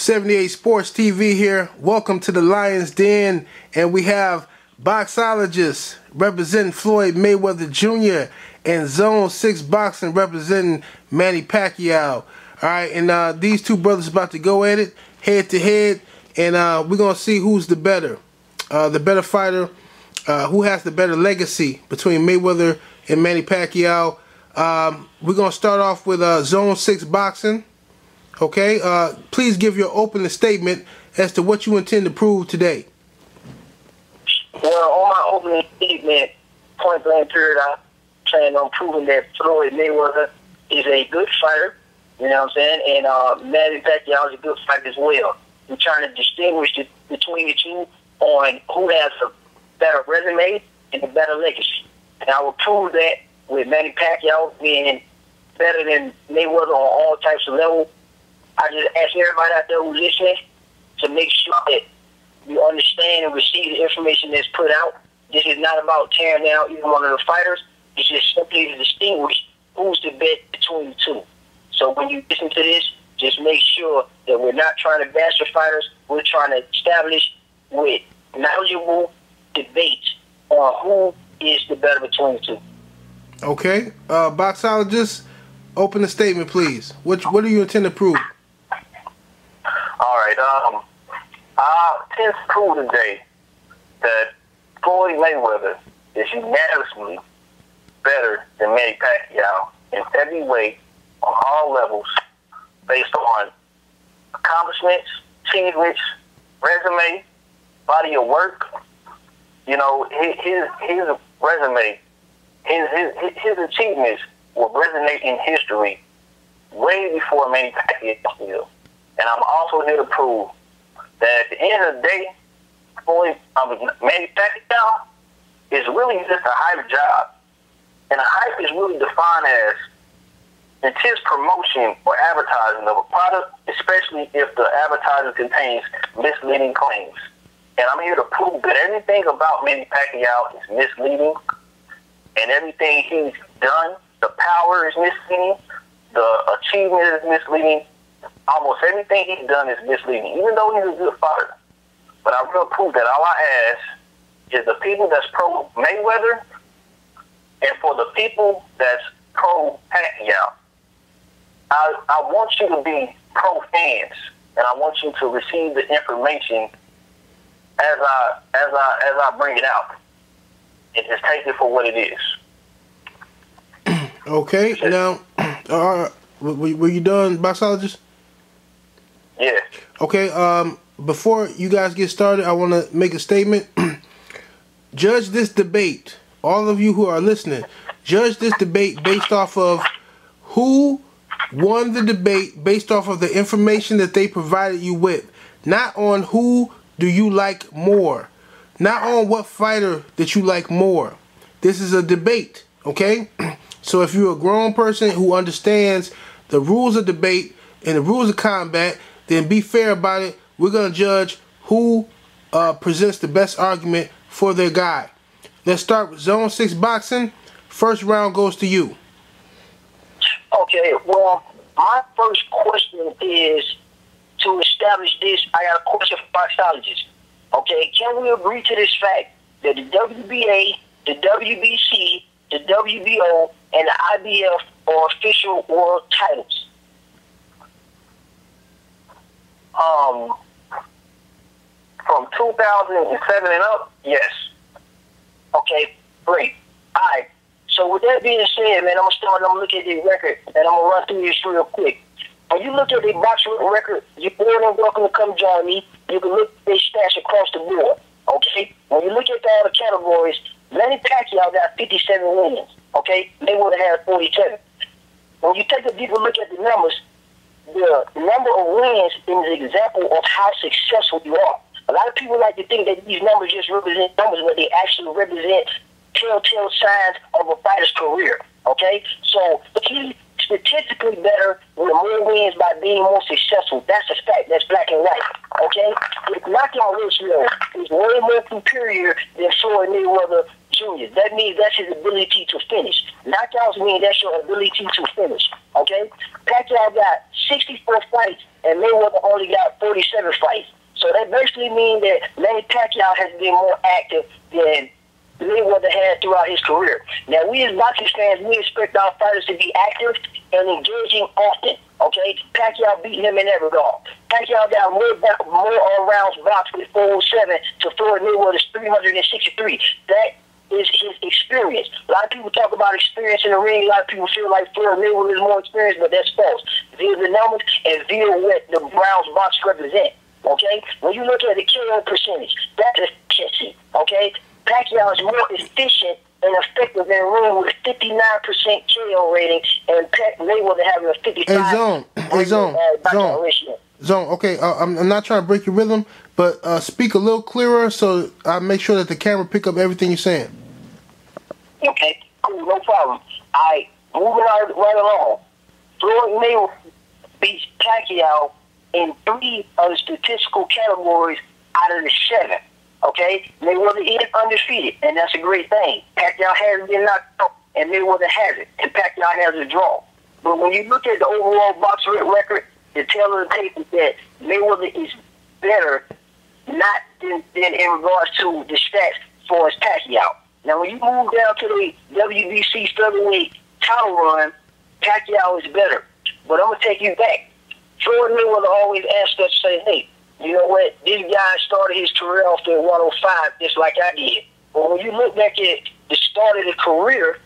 78 Sports TV here. Welcome to the Lion's Den, and we have boxologists representing Floyd Mayweather Jr. and Zone 6 Boxing representing Manny Pacquiao. Alright, and these two brothers about to go at it, head to head, and we're going to see who's the better fighter, who has the better legacy between Mayweather and Manny Pacquiao. We're going to start off with Zone 6 Boxing. Okay, please give your opening statement as to what you intend to prove today. Well, on my opening statement, point blank period, I plan on proving that Floyd Mayweather is a good fighter, you know what I'm saying, and Manny Pacquiao is a good fighter as well. I'm trying to distinguish between the two on who has a better resume and a better legacy. And I will prove that with Manny Pacquiao being better than Mayweather on all types of levels. I just ask everybody out there who's listening to make sure that you understand and receive the information that's put out. This is not about tearing down either one of the fighters. It's just simply to distinguish who's the best between the two. So when you listen to this, just make sure that we're not trying to bash the fighters. We're trying to establish with knowledgeable debates on who is the better between the two. Okay. Boxologist, open the statement, please. What do you intend to prove? All right. I intend to prove today that Floyd Mayweather is unanimously better than Manny Pacquiao in every way, on all levels, based on accomplishments, achievements, resume, body of work. You know, his resume, his achievements will resonate in history way before Manny Pacquiao will. And I'm also here to prove that at the end of the day, Manny Pacquiao is really just a hype job. And a hype is really defined as intense promotion or advertising of a product, especially if the advertising contains misleading claims. And I'm here to prove that everything about Manny Pacquiao is misleading, and everything he's done, the power is misleading, the achievement is misleading. Almost everything he's done is misleading, even though he's a good fighter. But I will prove that all I ask is the people that's pro Mayweather and for the people that's pro Pacquiao. I want you to be pro fans, and I want you to receive the information as I bring it out, and just take it for what it is. Okay. Now, were you done, boxologist? Yeah. Okay, before you guys get started, I want to make a statement. Judge this debate, all of you who are listening, judge this debate based off of who won the debate, based off of the information that they provided you with. Not on who do you like more. Not on what fighter that you like more. This is a debate, okay? So if you're a grown person who understands the rules of debate and the rules of combat, then be fair about it. We're going to judge who presents the best argument for their guy. Let's start with Zone 6 Boxing. First round goes to you. Okay, well, my first question is, to establish this, I got a question for boxologists. Okay, can we agree to this fact that the WBA, the WBC, the WBO, and the IBF are official world titles? From 2007 and up, yes. Okay, great. All right. So with that being said, man, I'm gonna look at the record, and I'm gonna run through this real quick. When you look at the boxing record, you're more than welcome to come join me. You can look at their stats across the board. Okay. When you look at all the categories, Manny Pacquiao got 57 wins. Okay, they would have had 47. When you take a deeper look at the numbers, the number of wins is an example of how successful you are. A lot of people like to think that these numbers just represent numbers, but they actually represent telltale signs of a fighter's career. Okay? So he's statistically better with more wins by being more successful. That's a fact. That's black and white. Okay? His knockout ratio is way more superior than Floyd Mayweather Jr. That means that's his ability to finish. Knockouts mean that's your ability to finish. Okay? Pacquiao got 64 fights, and Mayweather only got 47 fights. So that basically means that Manny Pacquiao has been more active than Mayweather had throughout his career. Now, we as boxing fans, we expect our fighters to be active and engaging often. Okay, Pacquiao beat him in that regard. Pacquiao got more all-rounds boxed with 407 to Floyd Mayweather's 363. That is his experience. A lot of people talk about experience in the ring. A lot of people feel like Floyd Mayweather is more experienced, but that's false. Via the numbers and via what the Browns box represent. Okay, when you look at the KO percentage, that's efficiency. Okay, Pacquiao is more efficient and effective in the ring with a 59% KO rating, and Mayweather having a 55. Zone. Okay, I'm not trying to break your rhythm, but speak a little clearer so I make sure that the camera pick up everything you're saying. Okay, cool, no problem. Moving right along. Floyd Mayweather beats Pacquiao in 3 of the statistical categories out of the 7. Okay, Mayweather is undefeated, and that's a great thing. Pacquiao has been knocked out, and Mayweather hasn't, and Pacquiao has a draw. But when you look at the overall box record, the tale of the tape is that Mayweather is better, not than in regards to the stats for his Pacquiao. Now, when you move down to the WBC featherweight title run, Pacquiao is better. But I'm gonna take you back. Floyd Mayweather always asked us to say, hey, you know what? This guy started his career off at 105 just like I did. But when you look back at the start of the career,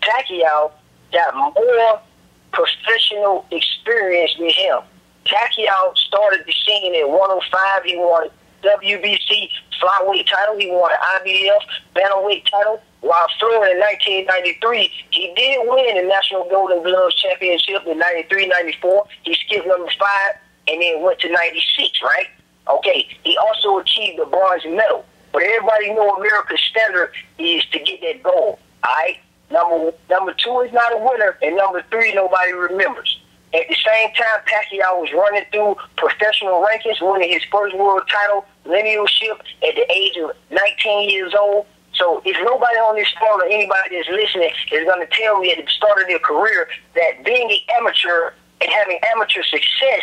Pacquiao got more professional experience than him. Pacquiao started the scene at 105. He won WBC flyweight title. He won an IBF bantamweight title. While Floyd in 1993, he did win the National Golden Gloves Championship in 93-94. He skipped number 5 and then went to 96, right? Okay, he also achieved the bronze medal. But everybody know America's standard is to get that gold, all right? Number 2 is not a winner, and number 3, nobody remembers. At the same time, Pacquiao was running through professional rankings, winning his first world title, linealship, at the age of 19 years old. So if nobody on this phone or anybody that's listening is going to tell me at the start of their career that being an amateur and having amateur success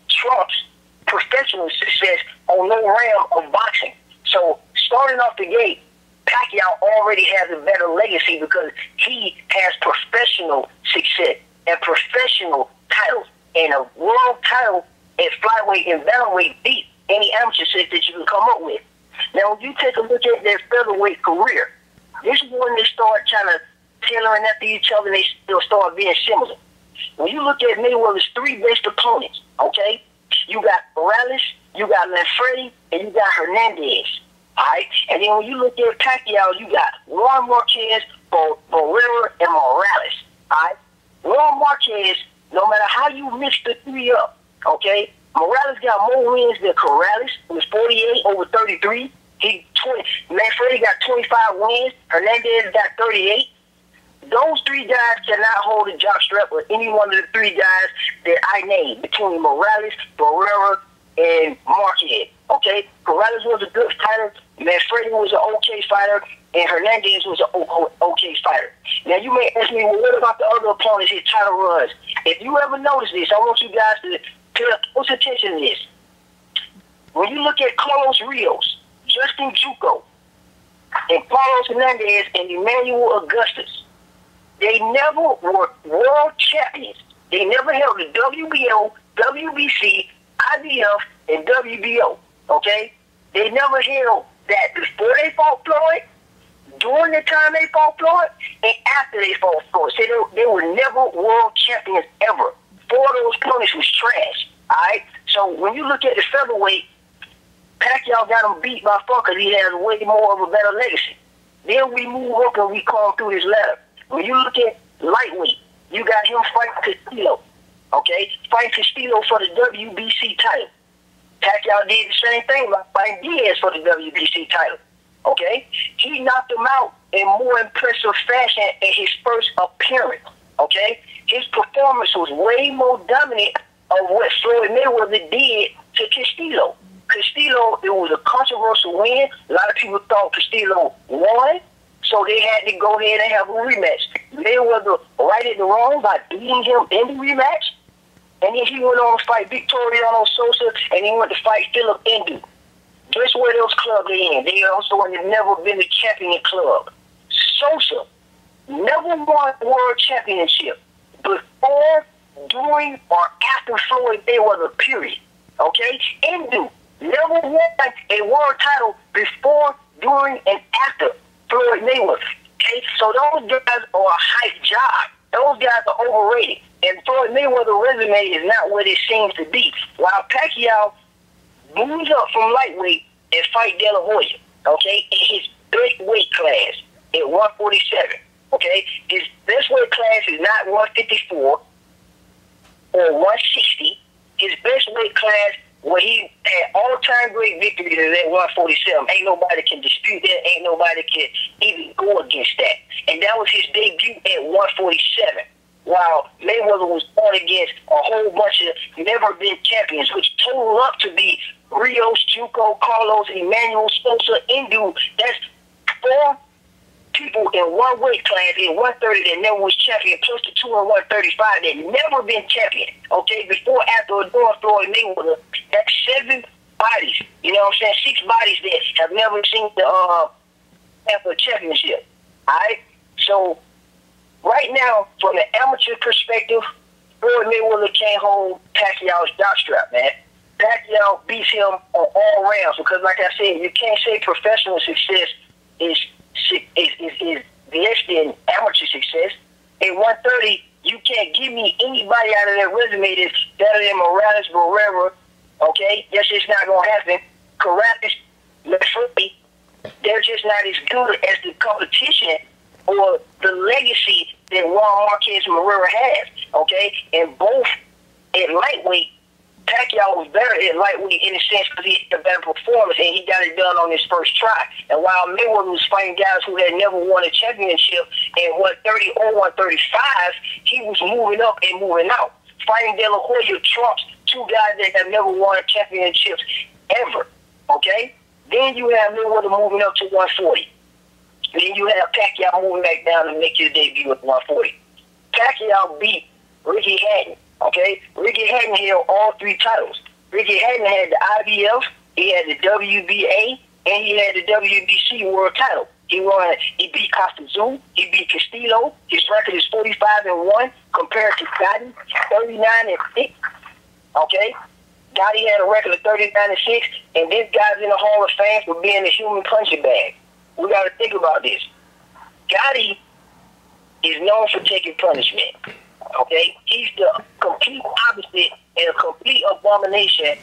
trumps professional success on no realm of boxing. So starting off the gate, Pacquiao already has a better legacy because he has professional success and professional titles, and a world title at flyweight and bantamweight beat any amateur success that you can come up with. Now, when you take a look at their featherweight career, this is when they start trying to tailoring after each other, and they still start being similar. When you look at Mayweather's 3 best opponents, okay, you got Morales, you got Manfredi, and you got Hernandez. All right, and then when you look at Pacquiao, you got Juan Marquez, Barrera, and Morales. All right, Juan Marquez, no matter how you mix the 3 up, okay, Morales got more wins than Corrales, who was 48 over 33. Manfredi got 25 wins. Hernandez got 38. Those 3 guys cannot hold a jockstrap with any one of the 3 guys that I named between Morales, Barrera, and Marquez. Okay, Corrales was a good fighter. Manfredi was an okay fighter, and Hernandez was an okay fighter. Now, you may ask me, well, what about the other opponents his title runs? If you ever notice this, I want you guys to pay close attention to this. When you look at Carlos Rios, Justin Juco, and Carlos Hernandez and Emmanuel Augustus, they never were world champions. They never held the WBO, WBC, IBF, and WBO. Okay? They never held that before they fought Floyd, during the time they fought Floyd, and after they fought Floyd. So they were never world champions ever. 4 of those opponents was trash. Alright? So when you look at the featherweight, Pacquiao got him beat by far because he has way more of a better legacy. Then we move up and we come through this ladder. When you look at lightweight, you got him fighting Castillo. Okay? Fighting Castillo for the WBC title. Pacquiao did the same thing by fighting Diaz for the WBC title. Okay? He knocked him out in more impressive fashion in his first appearance. Okay? His performance was way more dominant of what Floyd Mayweather did to Castillo. Castillo, it was a controversial win. A lot of people thought Castillo won. So they had to go ahead and have a rematch. Mayweather righted the wrong by beating him in the rematch. And then he went on to fight Victoriano Sosa, and he went to fight Philip Indu. Guess where those clubs are in? They also have never been a champion club. Sosa never won a world championship before, during, or after Floyd Mayweather, period. Okay? Indu never won a world title before, during, and after Floyd Mayweather. Okay? So those guys are a hype job. Those guys are overrated. And Floyd Mayweather's resume is not what it seems to be. While Pacquiao moves up from lightweight and fight De La Hoya, okay, in his best weight class at 147, okay? His best weight class is not 154 or 160. His best weight class, where he had all-time great victories, is at 147. Ain't nobody can dispute that. Ain't nobody can even go against that. And that was his debut at 147. While Mayweather was fought against a whole bunch of never-been champions, which totaled up to be Rios, Juco, Carlos, Emmanuel, Sosa, Indu. That's 4 people in one weight class in 130 that never was champion, plus the 2 in 135 that never been champion. Okay, before, after, or during Floyd Mayweather, that's 7 bodies. You know what I'm saying? 6 bodies that have never seen the after a championship. All right, so. Right now, from the amateur perspective, Floyd Mayweather can't hold Pacquiao's jockstrap, man. Pacquiao beats him on all rounds because, like I said, you can't say professional success is less than amateur success. At 130, you can't give me anybody out of that resume that's better than Morales, Barrera, okay? That's just not going to happen. Caracas, Lefebvre, they're just not as good as the competition or the legacy that Juan Marquez Moreira has, okay? And both at lightweight, Pacquiao was better at lightweight in a sense because he had a better performance and he got it done on his first try. And while Mayweather was fighting guys who had never won a championship in 130 or 135, he was moving up and moving out. Fighting De La Hoya trumps 2 guys that have never won championships ever, okay? Then you have Mayweather moving up to 140. Then you have Pacquiao moving back down to make his debut at 140. Pacquiao beat Ricky Hatton, okay? Ricky Hatton held all 3 titles. Ricky Hatton had the IBF, he had the WBA, and he had the WBC world title. He beat Costa, he beat Castillo. His record is 45-1 compared to Gotti, 39-6, okay? Gotti had a record of 39-6, and this guy's in the Hall of Fame for being a human punching bag. We got to think about this. Gotti is known for taking punishment. Okay? He's the complete opposite and a complete abomination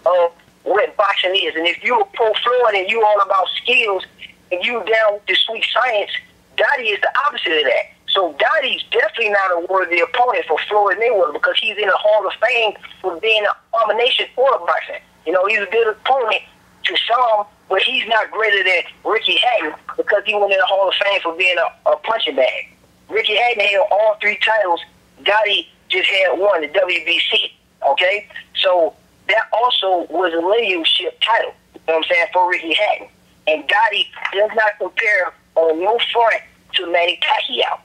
of what boxing is. And if you're pro Floyd and you're all about skills and you're down with the sweet science, Gotti is the opposite of that. So Gotti's definitely not a worthy opponent for Floyd Mayweather because he's in the Hall of Fame for being an abomination for boxing. You know, he's a good opponent to some, but he's not greater than Ricky Hatton because he went in the Hall of Fame for being a punching bag. Ricky Hatton held all 3 titles. Gotti just had 1, the WBC. Okay? So that also was a leadership title, you know what I'm saying, for Ricky Hatton. And Gotti does not compare on no front to Manny Pacquiao.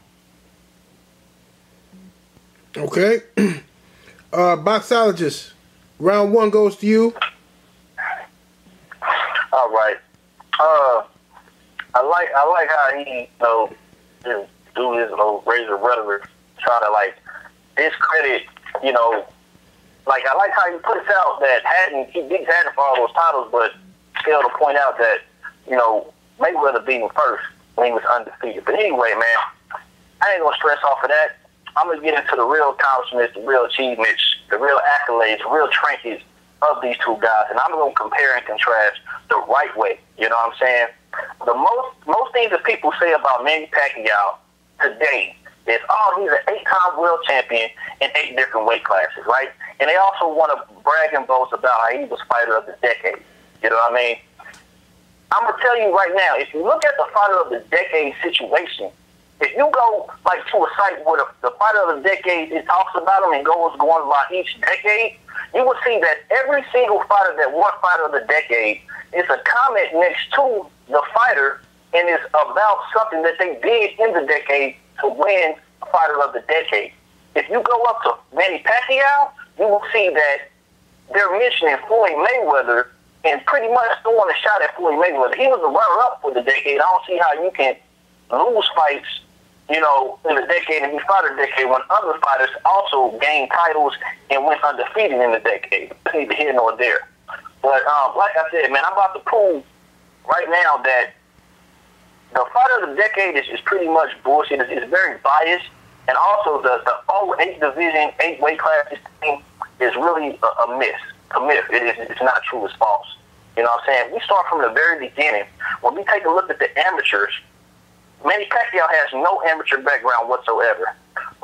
Okay. Boxologist, round 1 goes to you. All right. I like how he, just do his razor rhetoric, try to discredit, like I like how he puts out that he beats Hatton for all those titles, but failed to point out that, Mayweather beat him first when he was undefeated. But anyway, man, I ain't gonna stress off of that. I'm gonna get into the real accomplishments, the real achievements, the real accolades, the real trinkets of these 2 guys, and I'm gonna compare and contrast the right way. You know what I'm saying? The most things that people say about Manny Pacquiao today is, he's an 8-time world champion in 8 different weight classes, right? And they also want to brag and boast about how he was fighter of the decade. You know what I mean? I'm gonna tell you right now, if you look at the fighter of the decade situation, if you go to a site where the fighter of the decade, it talks about him and goes going about each decade, you will see that every single fighter that won fighter of the decade is a comment next to the fighter and it's about something that they did in the decade to win Fighter of the Decade. If you go up to Manny Pacquiao, you will see that they're mentioning Floyd Mayweather and pretty much throwing a shot at Floyd Mayweather. He was the runner-up for the decade. I don't see how you can lose fights, in the decade and be fighter decade when other fighters also gained titles and went undefeated in the decade. Neither here nor there. But like I said, man, I'm about to prove right now that the fighter of the decade is pretty much bullshit. It's very biased. And also the 8 division, 8 weight classes thing is really a myth. It's not true, it's false. You know what I'm saying? We start from the very beginning. When we take a look at the amateurs, Manny Pacquiao has no amateur background whatsoever.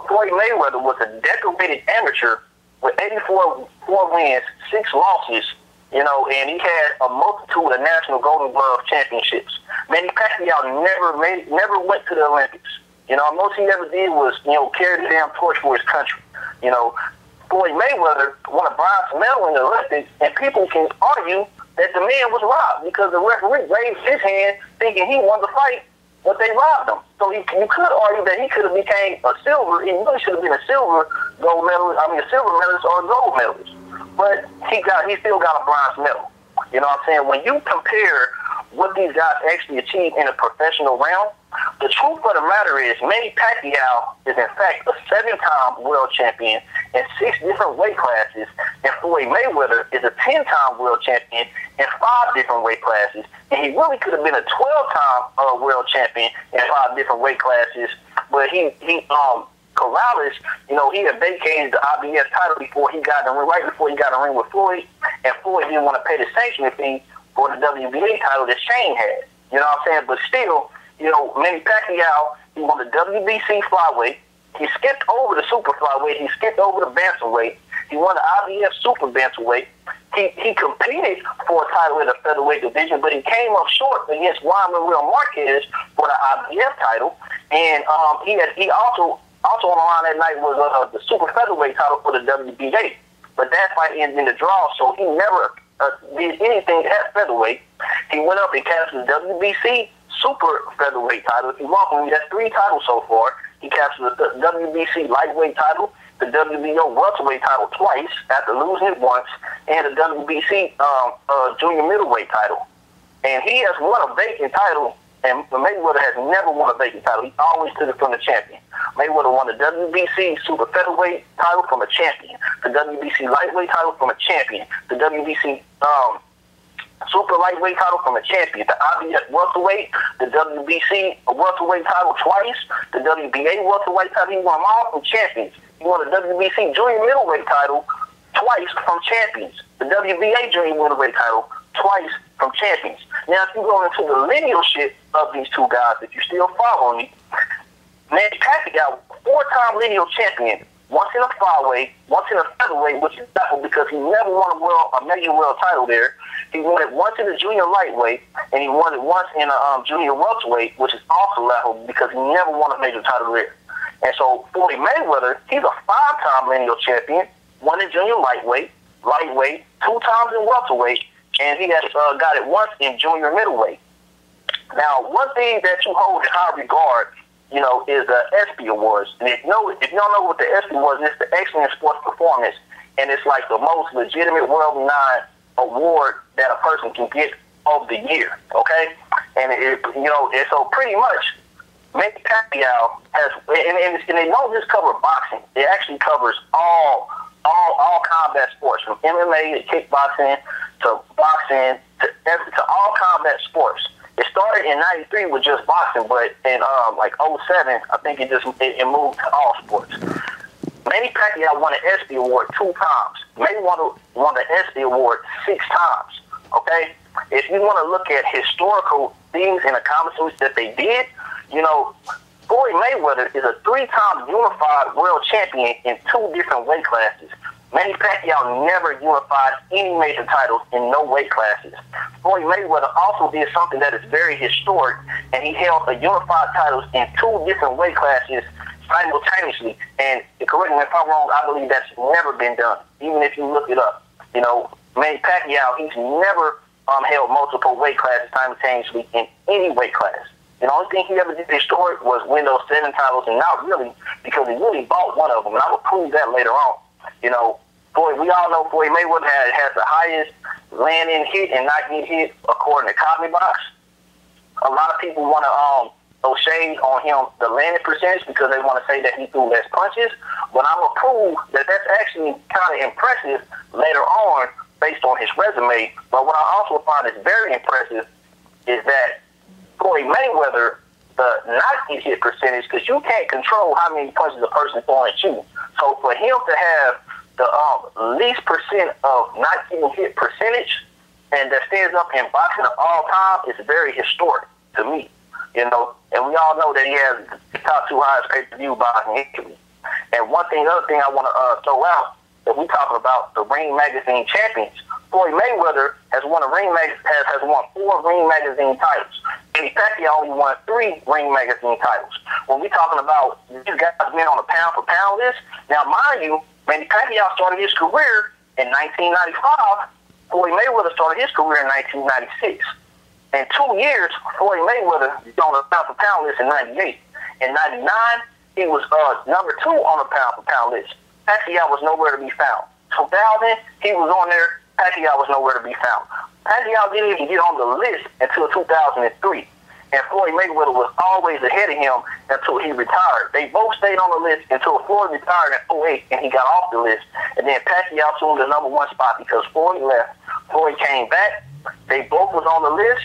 Floyd Mayweather was a decorated amateur with 84 wins, 6 losses, and he had a multitude of national Golden Glove championships. Manny Pacquiao never went to the Olympics. Most he ever did was, carry the damn torch for his country. Floyd Mayweather won a bronze medal in the Olympics, and people can argue that the man was robbed because the referee raised his hand thinking he won the fight, but they robbed him. So you could argue that he could have became a silver, and he really should have been a silver medalist or a gold medalist. But he still got a bronze medal. You know what I'm saying? When you compare what these guys actually achieved in a professional realm, the truth of the matter is Manny Pacquiao is in fact a 7-time world champion in 6 different weight classes, and Floyd Mayweather is a 10-time world champion in 5 different weight classes, and he really could have been a 12-time world champion in 5 different weight classes, but Corrales, he had vacated the IBF title before he got in the ring, right before he got in the ring with Floyd, and Floyd didn't want to pay the sanctioning fee for the WBA title that Shane had. You know what I'm saying? But still, Manny Pacquiao, he won the WBC flyweight. He skipped over the super flyweight. He skipped over the bantamweight. He won the IBF super bantamweight. He competed for a title in the featherweight division, but he came up short against Juan Manuel Marquez for the IBF title. And he also on the line that night was the super featherweight title for the WBA. But that fight ended in the draw, so he never did anything at featherweight. He went up and captured the WBC super featherweight title. If you want him, that's 3 titles so far. He captured the WBC lightweight title, the WBO welterweight title twice after losing it once, and the WBC junior middleweight title. And he has won a vacant title, and Mayweather has never won a vacant title. He always took it from the champion. Mayweather won the WBC super featherweight title from a champion, the WBC lightweight title from a champion, the WBC super lightweight title from a champion, the IBF welterweight, the WBC welterweight title twice, the WBA welterweight title. He won them all from champions. He won the WBC junior middleweight title twice from champions, the WBA junior middleweight title twice from champions. Now, if you go into the lineage of these 2 guys, if you still follow me, Manny Pacquiao, 4-time lineal champion, once in a flyweight, once in a featherweight, which is baffled because he never won a major world title there. He won it once in the junior lightweight, and he won it once in a junior welterweight, which is also baffled because he never won a major title there. And so Floyd Mayweather, he's a 5-time lineal champion, won in junior lightweight, 2 times in welterweight, and he has got it once in junior middleweight. Now, one thing that you hold in high regard, is the ESPY Awards. And if you don't know what the ESPY Awards is, it's the Excellent Sports Performance, and it's like the most legitimate world-renowned award that a person can get of the year, okay? And and so pretty much, Manny Pacquiao has, and they don't just cover boxing. It actually covers all combat sports, from MMA to kickboxing to boxing to all combat sports. It started in '93 with just boxing, but in like '07, I think it moved to all sports. Manny Pacquiao won an ESPY Award 2 times. Manny won the ESPY Award 6 times. Okay, if you want to look at historical things and accomplishments that they did, Floyd Mayweather is a 3-time unified world champion in 2 different weight classes. Manny Pacquiao never unified any major titles in no weight classes. Floyd Mayweather also did something that is very historic, and he held a unified titles in 2 different weight classes simultaneously. And correct me if I'm wrong, I believe that's never been done, even if you look it up. Manny Pacquiao, he's never held multiple weight classes simultaneously in any weight class. The only thing he ever did historic was win those 7 titles, and not really, because he really bought one of them, and I will prove that later on. You know, we all know Floyd Mayweather has the highest landing hit and not get hit according to Cosby Box. A lot of people want to throw shade on him, the landing percentage, because they want to say that he threw less punches. But I'm going to prove that that's actually kind of impressive later on based on his resume. But what I also find is very impressive is that Floyd Mayweather, the not get hit percentage, because you can't control how many punches a person throwing at you. So for him to have the least percent of not getting hit percentage, and that stands up in boxing of all time, is very historic to me. You know, and we all know that he has the top 2 highest pay-per-view boxing history. And other thing I want to throw out, that we talking about the Ring Magazine champions. Floyd Mayweather has won has won 4 Ring Magazine titles. Manny Pacquiao only won 3 Ring Magazine titles. When we talking about these guys being on the pound-for-pound list, now mind you, Manny Pacquiao started his career in 1995. Floyd Mayweather started his career in 1996. In 2 years, Floyd Mayweather was on the pound-for-pound list in 98. In 99, he was number 2 on the pound-for-pound list. Pacquiao was nowhere to be found. 2000, he was on there. Pacquiao was nowhere to be found. Pacquiao didn't even get on the list until 2003. And Floyd Mayweather was always ahead of him until he retired. They both stayed on the list until Floyd retired in 2008, and he got off the list. And then Pacquiao assumed the number 1 spot because Floyd left. Floyd came back. They both was on the list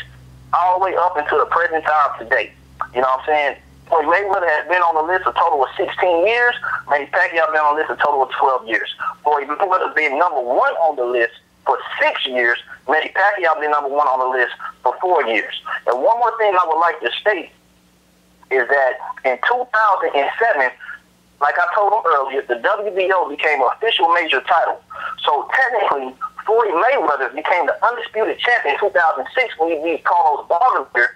all the way up until the present time today. You know what I'm saying? Floyd Mayweather has been on the list a total of 16 years. Manny Pacquiao has been on the list a total of 12 years. Floyd Mayweather has been number 1 on the list for 6 years. Manny Pacquiao has been number 1 on the list for 4 years. And one more thing I would like to state is that in 2007, like I told him earlier, the WBO became an official major title. So technically, Floyd Mayweather became the undisputed champion in 2006 when he beat Carlos Baldwin.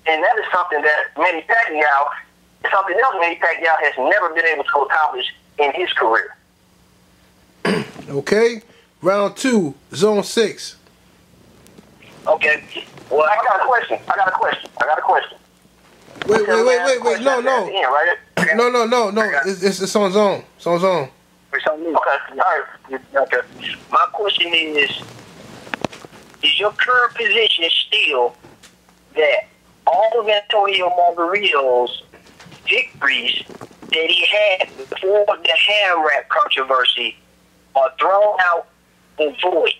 And that is something that Manny Pacquiao has never been able to accomplish in his career. Okay, round 2, zone 6. Okay. Well, I got a question. Wait. No. No. It's on zone. It's on zone. Okay. All right. Okay. My question is your current position still that all of Antonio Margarito's victories that he had before the hand wrap controversy are thrown out and void?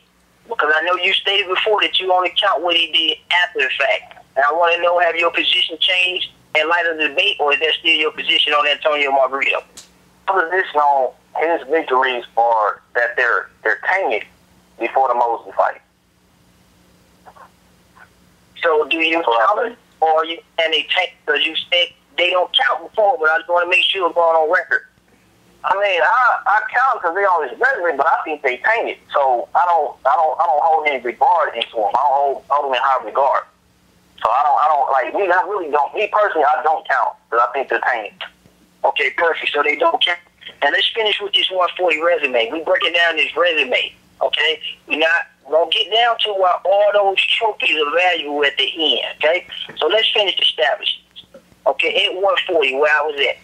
Because I know you stated before that you only count what he did after the fact. And I want to know, have your position changed in light of the debate, or is that still your position on Antonio Margarito? My position on his victories are that they're tainted before the Mosley fight. So do you count them, or are you and they taint? Because you said they don't count before, but I just want to make sure it's going on record. I mean, I count because they're on his resume, but I think they tainted. So I don't hold any regard into them. I don't hold them in high regard. So I don't like me. I really don't. Me personally, I don't count because I think they're tainted. Okay, perfect. So they don't count. And let's finish with this 140 resume. We breaking down this resume. Okay, we're not gonna get down to why all those trophies are valuable at the end. Okay, so let's finish establishing. Okay, at 140, where I was at.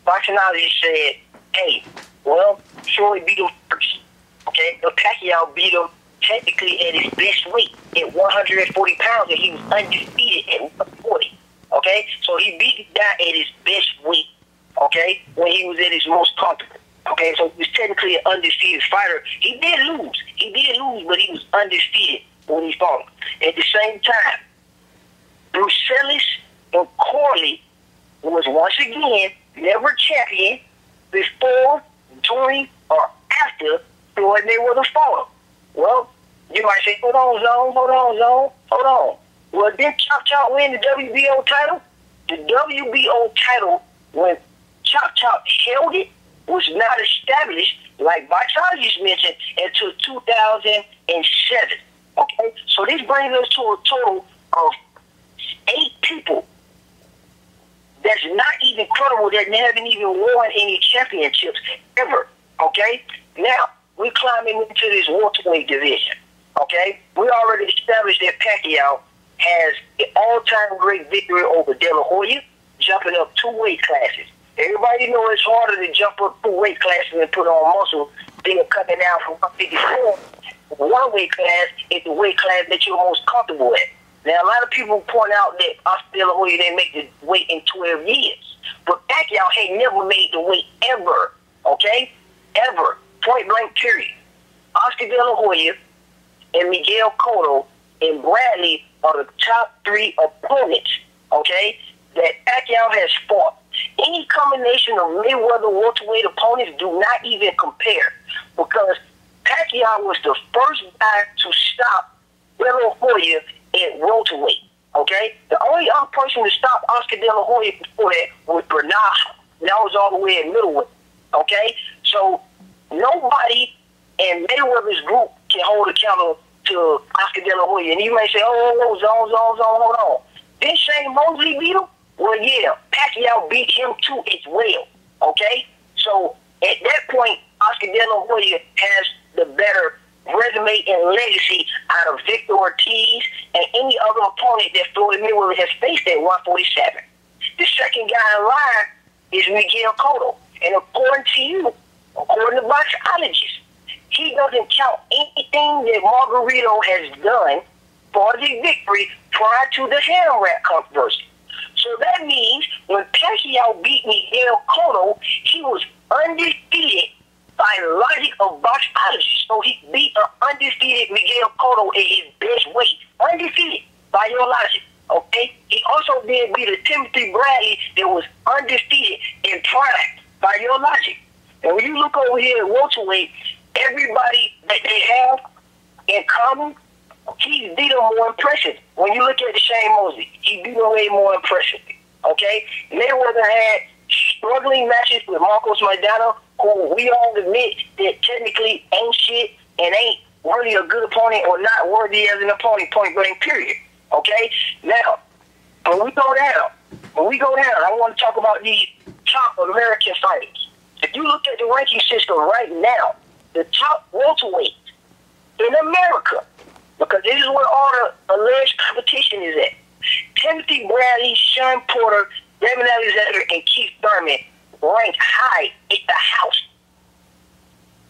Boxingology said, hey, well, Floyd beat him first. Okay, but Pacquiao beat him technically at his best weight at 140 pounds, and he was undefeated at 140. Okay, so he beat the guy at his best weight. Okay, when he was at his most comfortable. Okay, so he was technically an undefeated fighter. He did lose, but he was undefeated when he fought him. At the same time, Brucelis and Corley was once again never champion before, during, or after Floyd Mayweather fought him. Well, you might say, hold on. Well, did Chop Chop win the WBO title? The WBO title, when Chop Chop held it, was not established, like Boxingology just mentioned, until 2007. Okay, so this brings us to a total of 8 people that's not even credible, that haven't even won any championships ever. Okay, now we're climbing into this welterweight division. Okay, we already established that Pacquiao has an all-time great victory over De La Hoya, jumping up 2 weight classes. Everybody knows it's harder to jump up 2 weight classes and put on muscle than cutting down from 154. 1 weight class is the weight class that you're most comfortable at. Now, a lot of people point out that Oscar De La Hoya didn't make the weight in 12 years. But Pacquiao ain't never made the weight ever, okay? Ever. Point blank, period. Oscar De La Hoya and Miguel Cotto and Bradley are the top 3 opponents, okay, that Pacquiao has fought. Any combination of Mayweather welterweight opponents do not even compare, because Pacquiao was the first guy to stop De La Hoya at welterweight, okay? The only other person to stop Oscar De La Hoya before that was Bernard. That was all the way at middleweight, okay? So nobody in Mayweather's group can hold a candle to Oscar De La Hoya. And you may say, oh, zone, hold on. Did Shane Mosley beat him? Well, yeah, Pacquiao beat him too as well, okay? So at that point, Oscar De La Hoya has the better resume and legacy out of Victor Ortiz and any other opponent that Floyd Mayweather has faced at 147. The second guy in line is Miguel Cotto. And according to you, according to boxologists, he doesn't count anything that Margarito has done for the victory prior to the hand wrap controversy. So that means when Pacquiao beat Miguel Cotto, he was undefeated by logic of boxology. So he beat an undefeated Miguel Cotto at his best weight. Undefeated by your logic, okay? He also did beat a Timothy Bradley that was undefeated in prime by your logic. And when you look over here at welterweight, everybody that they have in common, he beat them more impressive. When you look at Shane Mosley, he beat them way more impressively, okay? Mayweather had struggling matches with Marcos Maidana, who we all admit that technically ain't shit and ain't really a good opponent or not worthy as an opponent, point blank, period. Okay? Now, when we go down, I want to talk about these top American fighters. If you look at the ranking system right now, the top welterweight in America, because this is where all the alleged competition is at, Timothy Bradley, Sean Porter, Devin Alexander, and Keith Thurman ranked high at the house.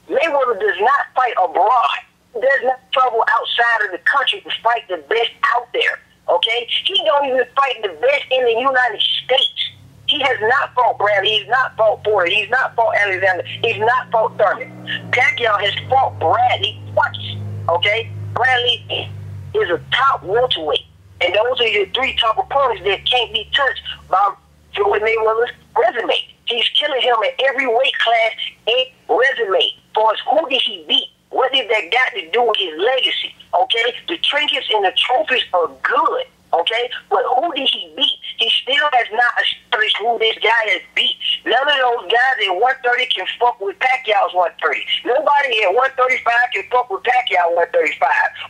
Mayweather does not fight abroad. He does not travel outside of the country to fight the best out there, okay? He don't even fight the best in the United States. He has not fought Bradley. He's not fought Porter. He's not fought Alexander. He's not fought Thurman. Pacquiao has fought Bradley twice, okay? Bradley is a top welterweight. And those are your 3 top opponents that can't be touched by Floyd Mayweather's resume. He's killing him in every weight class and resume. For us, who did he beat? What did that got to do with his legacy? Okay? The trinkets and the trophies are good. Okay? But who did he beat? He still has not established who this guy has beat. None of those guys at 130 can fuck with Pacquiao's 130. Nobody at 135 can fuck with Pacquiao 135.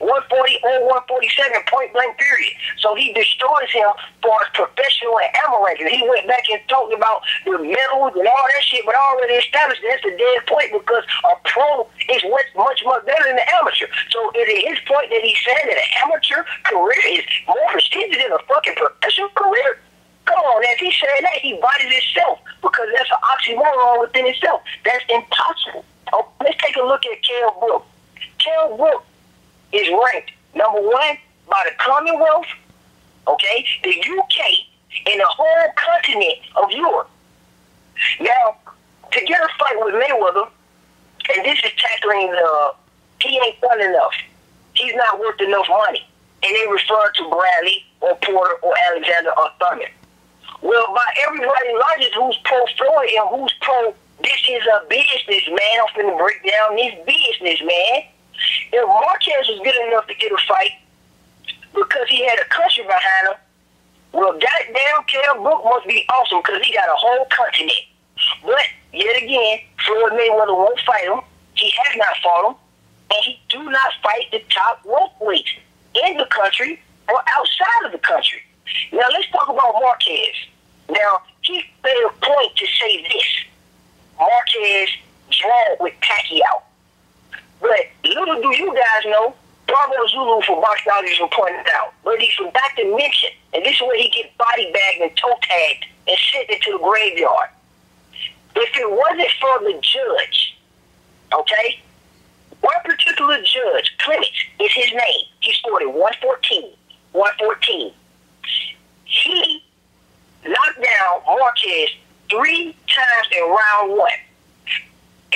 140 or 147, point blank, period. So he destroys him for his professional and amateur ranking. He went back and talked about the medals and all that shit, but already established that's a dead point because a pro is much better than an amateur. So it is his point that he's saying that an amateur career is more prestigious than a fucking professional career. Come on, if he's saying that, he bodies himself because that's an oxymoron within itself. That's impossible. Oh, let's take a look at Kell Brook. Kell Brook is ranked number 1 by the Commonwealth, okay, the UK, and the whole continent of Europe. Now, to get a fight with Mayweather, and this is tackling he ain't done enough. He's not worth enough money. And they refer to Bradley or Porter or Alexander or Thurman. Well, by everybody logic who's pro Floyd and who's pro this is a business, man. I'm finna break down this business, man. If Marquez was good enough to get a fight because he had a country behind him, well, goddamn, Kell Brook must be awesome because he got a whole continent. But, yet again, Floyd Mayweather won't fight him. He has not fought him. And he do not fight the top welterweights in the country or outside of the country. Now, let's talk about Marquez. Now, he made a point to say this. Marquez drawn with Pacquiao. But little do you guys know, Bro Bravo Zulu for boxologist will point it out. But he forgot to mention, and this is where he gets body bagged and toe tagged and sent into the graveyard. If it wasn't for the judge, okay, one particular judge, Clements is his name. He scored at 114. 114. He knocked down Marquez 3 times in round 1.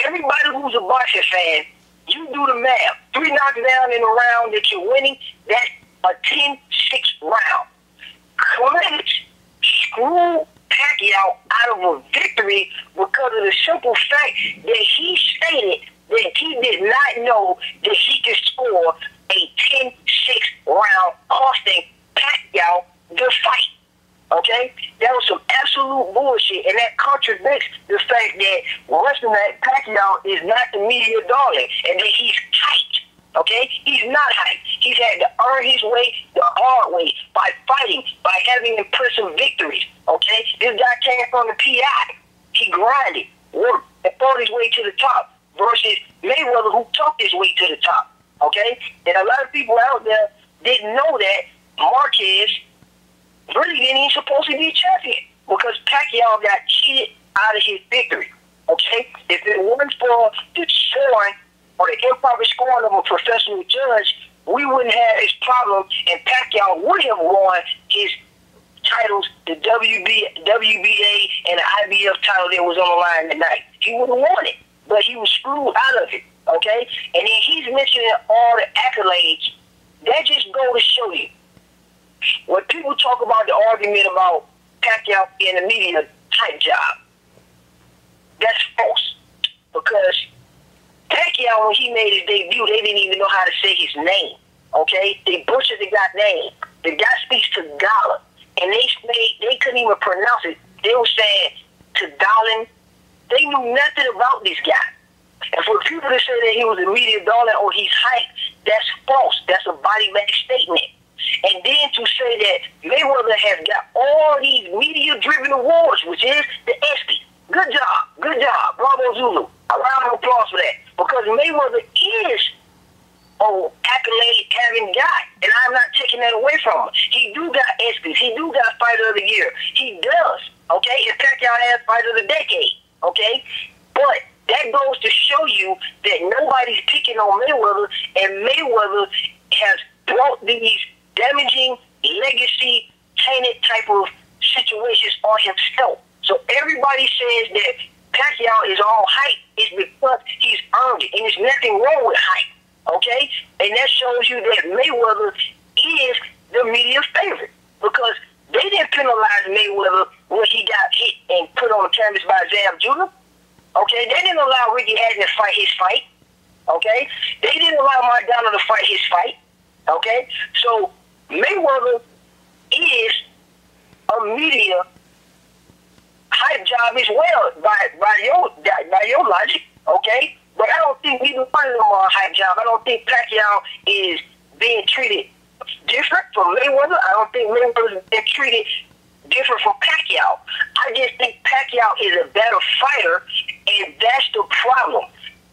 Everybody who's a boxing fan, you do the math. 3 knockdowns in a round that you're winning, that's a 10-6 round. Clements screwed Pacquiao out of a victory because of the simple fact that he stated that he did not know that he could score a 10-6 round, costing Pacquiao the fight. Okay? That was some absolute bullshit, and that contradicts the fact that wrestling Pacquiao is not the media darling, and that he's hyped. Okay? He's not hyped. He's had to earn his way the hard way by fighting, by having impressive victories. Okay? This guy came from the PI. He grinded, worked, and fought his way to the top versus Mayweather, who talked his way to the top. Okay? And a lot of people out there didn't know that Marquez really ain't even supposed to be a champion because Pacquiao got cheated out of his victory. Okay? If it weren't for the scoring or the improper scoring of a professional judge, we wouldn't have this problem, and Pacquiao would have won his titles, the WBA and the IBF title that was on the line tonight. He would have won it, but he was screwed out of it. Okay? And then he's mentioning all the accolades. That just go to show you. When people talk about the argument about Pacquiao in the media type job, that's false. Because Pacquiao, when he made his debut, they didn't even know how to say his name. Okay? They butchered the guy's name. The guy speaks Tagalog, and they couldn't even pronounce it. They were saying Tagalog. They knew nothing about this guy. And for people to say that he was a media darling or he's hyped, that's false. That's a body bag statement. And then to say that Mayweather has got all these media-driven awards, which is the ESPY. Good job, Bravo Zulu. A round of applause for that. Because Mayweather is an accolade-having guy, and I'm not taking that away from him. He do got ESPYs. He do got Fighter of the Year. He does, okay? And Pacquiao has Fighter of the Decade, okay? But that goes to show you that nobody's picking on Mayweather, and Mayweather has brought these damaging, legacy, tainted type of situations on himself. So everybody says that Pacquiao is all hype. It's because he's earned it, and there's nothing wrong with hype, okay? And that shows you that Mayweather is the media favorite because they didn't penalize Mayweather when he got hit and put on the canvas by Zab Judah. Okay, they didn't allow Ricky Hatton to fight his fight. Okay, they didn't allow McDonald to fight his fight. Okay, so Mayweather is a media hype job as well by your logic. Okay, but I don't think either one of them are a hype job. I don't think Pacquiao is being treated different from Mayweather. I don't think Mayweather is being treated different from Pacquiao. I just think Pacquiao is a better fighter, and that's the problem.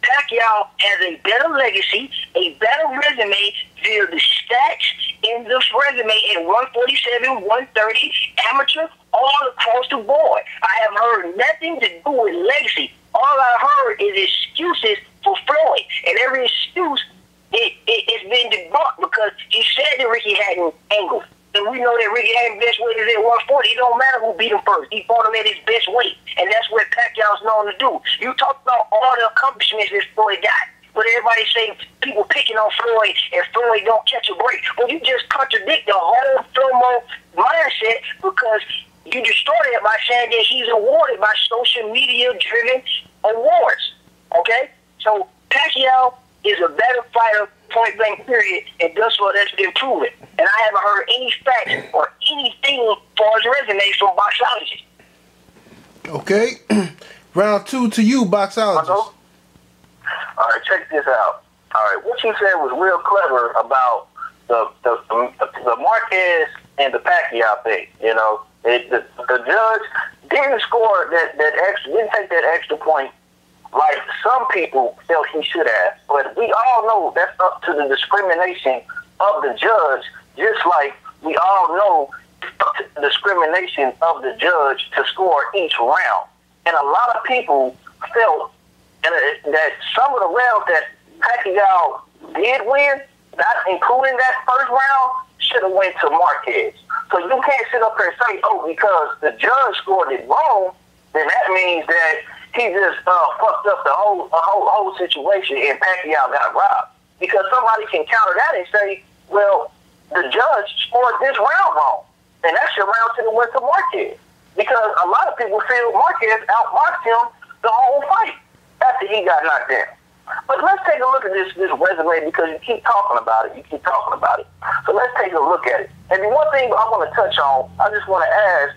Pacquiao has a better legacy, a better resume via the stats in this resume at 147, 130, amateur, all across the board. I have heard nothing to do with legacy. All I heard is excuses for Floyd, and every excuse it's been debunked because he said that Ricky Hatton angled. And we know that Ricky Hatton's best weight is at 140. It don't matter who beat him first. He fought him at his best weight. And that's what Pacquiao's known to do. You talk about all the accomplishments that Floyd got. But everybody say people picking on Floyd and Floyd don't catch a break. Well, you just contradict the whole Flomo mindset because you distorted it by saying that he's awarded by social media-driven awards. Okay? So Pacquiao is a better fighter, point blank period, and thus far that's been proven. And I haven't heard any facts or anything for his resume from boxologists. Okay. Round 2 to you, boxologist. All right, check this out. All right, what you said was real clever about the Marquez and the Pacquiao thing. You know, the judge didn't score didn't take that extra point like some people felt he should have. But we all know that's up to the discrimination of the judge, just like we all know it's up to the discrimination of the judge to score each round. And a lot of people felt that some of the rounds that Pacquiao did win, not including that first round, should have went to Marquez. So you can't sit up here and say, oh, because the judge scored it wrong, then that means that he just fucked up the whole situation and Pacquiao got robbed. Because somebody can counter that and say, well, the judge scored this round wrong, and that should round should have went to Marquez. Because a lot of people feel Marquez outboxed him the whole fight after he got knocked down. But let's take a look at this resume, because you keep talking about it. So let's take a look at it. And the one thing I want to touch on, I just want to ask,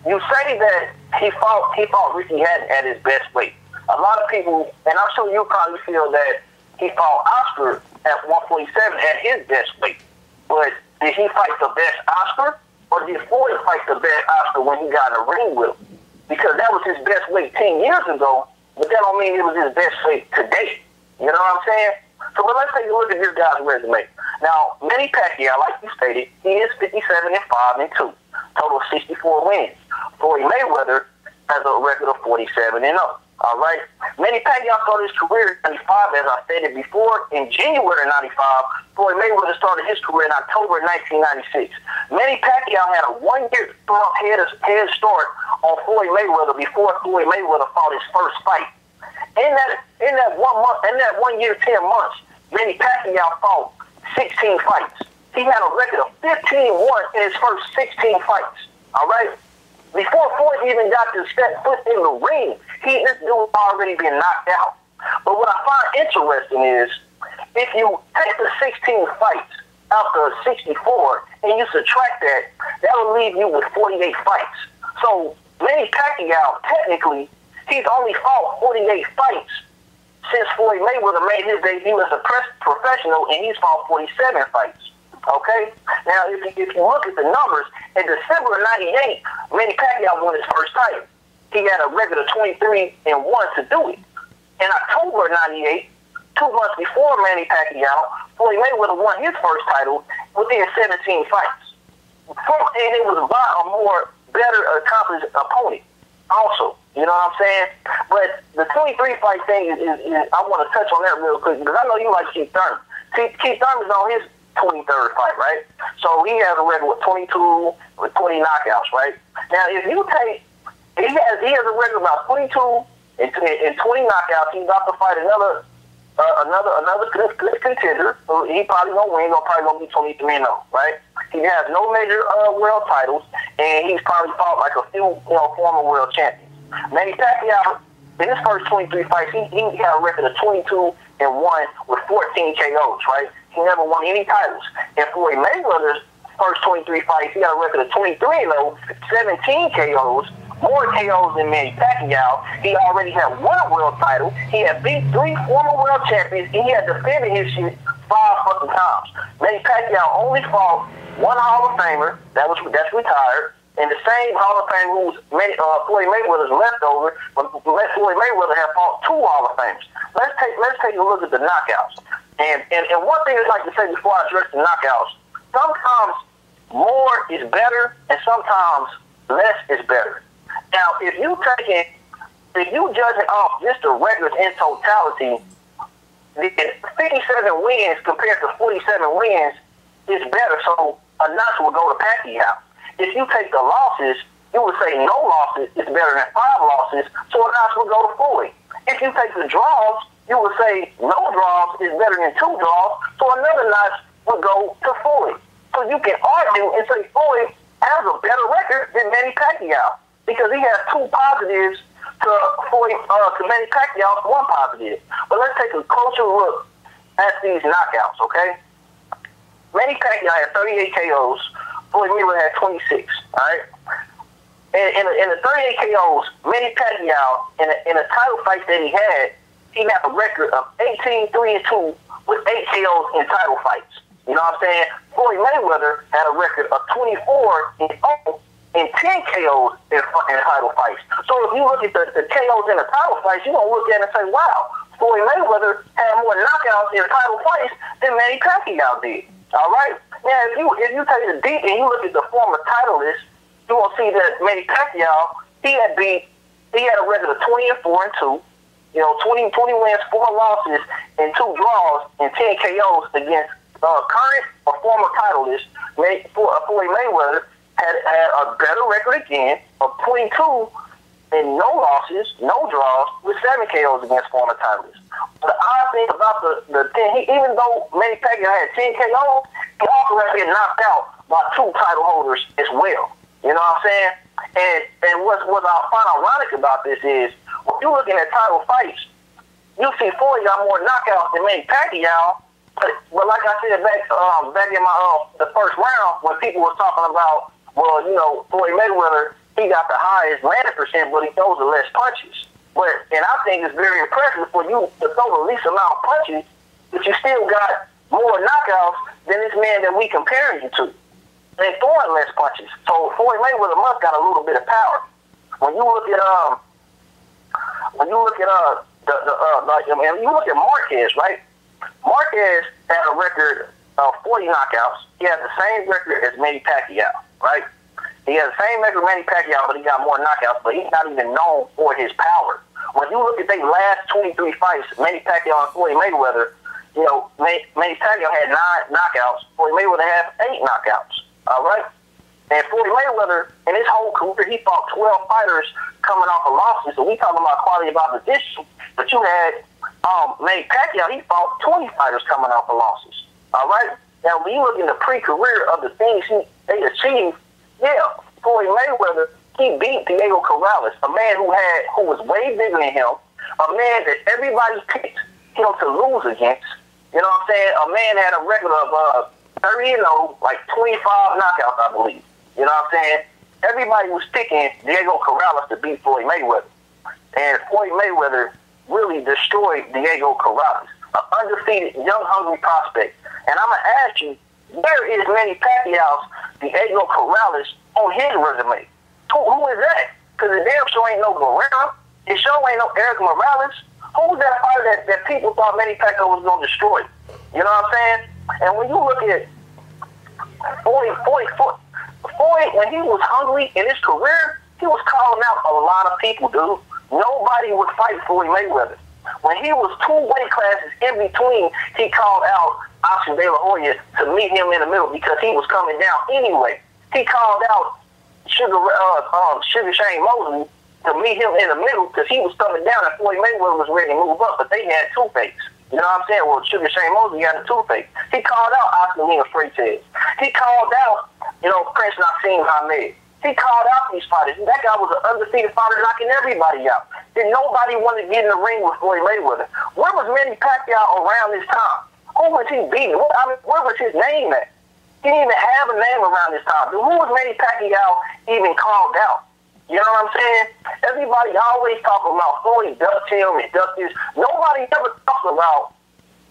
you say that he fought Ricky Hatton at his best weight. A lot of people, and I'm sure you probably feel that he fought Oscar at 147 at his best weight. But did he fight the best Oscar, or did Floyd fight the best Oscar when he got in a ring with him? Because that was his best weight 10 years ago, but that don't mean it was his best weight today. You know what I'm saying? So let's take a look at this guy's resume. Now, Manny Pacquiao, like you stated, he is 57-5-2, total of 64 wins. Floyd Mayweather has a record of 47-0. All right. Manny Pacquiao started his career in 95, as I stated before. In January 95, Floyd Mayweather started his career in October 1996. Manny Pacquiao had a 1-year head start on Floyd Mayweather before Floyd Mayweather fought his first fight. In that 1 year, 10 months, Manny Pacquiao fought 16 fights. He had a record of 15-1 in his first 16 fights. All right. Before Floyd even got to step foot in the ring, this dude already been knocked out. But what I find interesting is, if you take the 16 fights after 64 and you subtract that, that will leave you with 48 fights. So Manny Pacquiao, technically, he's only fought 48 fights since Floyd Mayweather made his debut as a professional, and he's fought 47 fights. Okay? Now, if you look at the numbers, in December of 98, Manny Pacquiao won his first title. He had a record of 23-1 to do it. In October of 98, 2 months before Manny Pacquiao, Floyd Mayweather won his first title within 17 fights. And it was by a more better accomplished opponent also. You know what I'm saying? But the 23 fight thing is I want to touch on that real quick, because I know you like Keith Thurman. Keith Thurman's on his 23rd fight, right? So he has a record with 22 with 20 knockouts, right? Now, if you take, he has a record about 22 and 20 knockouts. He's about to fight another good contender. So he probably gonna win. He's probably gonna be 23-0, right? He has no major world titles, and he's probably fought like a few former world champions. Manny Pacquiao, in his first 23 fights, he had a record of 22-1 with 14 KOs, right? He never won any titles. In Floyd Mayweather's first 23 fights, he had a record of 23-0, 17 KOs, more KOs than Manny Pacquiao. He already had won a world title. He had beat 3 former world champions, and he had defended his shit 5 fucking times. Manny Pacquiao only fought 1 Hall of Famer that's retired, and the same Hall of Fame who's Floyd Mayweather's leftover, but Floyd Mayweather had fought 2 Hall of Famers. Let's take a look at the knockouts. And one thing I'd like to say before I address the knockouts, sometimes more is better, and sometimes less is better. Now, if you judge it off just the records in totality, the 57 wins compared to 47 wins is better. So a notch will go to Pacquiao. If you take the losses, you would say no losses is better than 5 losses, so a notch would go to Floyd. If you take the draws, you would say no draws is better than 2 draws, so another notch would go to Floyd. So you can argue and say Floyd has a better record than Manny Pacquiao, because he has 2 positives to Manny Pacquiao's 1 positive. But let's take a closer look at these knockouts, okay? Manny Pacquiao had 38 KOs. Floyd Mayweather had 26, all right? In the 38 KOs, Manny Pacquiao, in a title fight that he had a record of 18-3-2 with 8 KOs in title fights. You know what I'm saying? Floyd Mayweather had a record of 24-0 and 10 KOs in title fights. So if you look at the KOs in the title fights, you're going to look at it and say, wow, Floyd Mayweather had more knockouts in title fights than Manny Pacquiao did. All right? Now, if you take it deep and you look at the former title list, you will see that Manny Pacquiao, he had a record of 20-4-2. 20 wins, 4 losses, and 2 draws, and 10 KOs against current or former titleist Floyd Mayweather had a better record again of 22 and no losses, no draws, with 7 KOs against former titleists. The odd thing about the 10, even though Manny Pacquiao had 10 KOs, he also had to get knocked out by 2 title holders as well. You know what I'm saying? And what I find ironic about this is, when you're looking at title fights, you see Floyd got more knockouts than Manny Pacquiao. But like I said back in my the first round, when people were talking about, well, Floyd Mayweather, he got the highest landing percent, but he throws the less punches. And I think it's very impressive for you to throw the least amount of punches, but you still got more knockouts than this man that we comparing you to. They're throwing less punches. So Floyd Mayweather must got a little bit of power. When you look at you look at Marquez, right? Marquez had a record of 40 knockouts. He has the same record as Manny Pacquiao, right? He has the same record as Manny Pacquiao, but he got more knockouts, but he's not even known for his power. When you look at their last 23 fights, Manny Pacquiao and Floyd Mayweather, Manny Pacquiao had 9 knockouts. Floyd Mayweather had 8 knockouts, all right? And Floyd Mayweather, in his whole career, he fought 12 fighters coming off of losses. So we talking about quality of opposition. But you had Manny Pacquiao, he fought 20 fighters coming off of losses. All right? Now, when you look in the pre-career of the things they achieved, Floyd Mayweather, he beat Diego Corrales, a man who was way bigger than him, a man that everybody picked him to lose against. You know what I'm saying? A man had a record of 30-0, like 25 knockouts, I believe. You know what I'm saying? Everybody was picking Diego Corrales to beat Floyd Mayweather. And Floyd Mayweather really destroyed Diego Corrales, an undefeated, young, hungry prospect. And I'm going to ask you, where is Manny Pacquiao's Diego Corrales on his resume? Who is that? Because the damn show ain't no Guerrero. His show ain't no Eric Morales. Who was that fighter that people thought Manny Pacquiao was going to destroy? You know what I'm saying? And when you look at Floyd, when he was hungry in his career, he was calling out a lot of people, dude. Nobody would fight Floyd Mayweather. When he was 2 weight classes in between, he called out Oscar De La Hoya to meet him in the middle because he was coming down anyway. He called out Sugar Shane Mosley to meet him in the middle because he was coming down and Floyd Mayweather was ready to move up, but they had toothaches. You know what I'm saying? Well, Sugar Shane Mosley had a toothache. He called out Oscar Freitas. He called out, Prince Nassim Hamed. He called out these fighters. That guy was an undefeated fighter knocking everybody out. Then nobody wanted to get in the ring with Floyd Mayweather. Where was Manny Pacquiao around this time? Who was he beating? Where was his name at? He didn't even have a name around this time. Who was Manny Pacquiao even called out? You know what I'm saying? Everybody always talk about Floyd ducked him and ducked this. Nobody ever talks about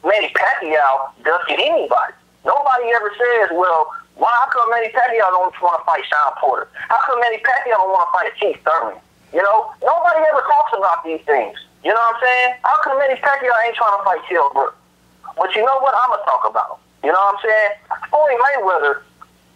Manny Pacquiao ducking anybody. Nobody ever says, well, how come Manny Pacquiao don't want to fight Sean Porter? How come Manny Pacquiao don't want to fight Keith Thurman? Nobody ever talks about these things. You know what I'm saying? How come Manny Pacquiao ain't trying to fight Kell Brook? But you know what? I'm going to talk about him. You know what I'm saying? Floyd Mayweather,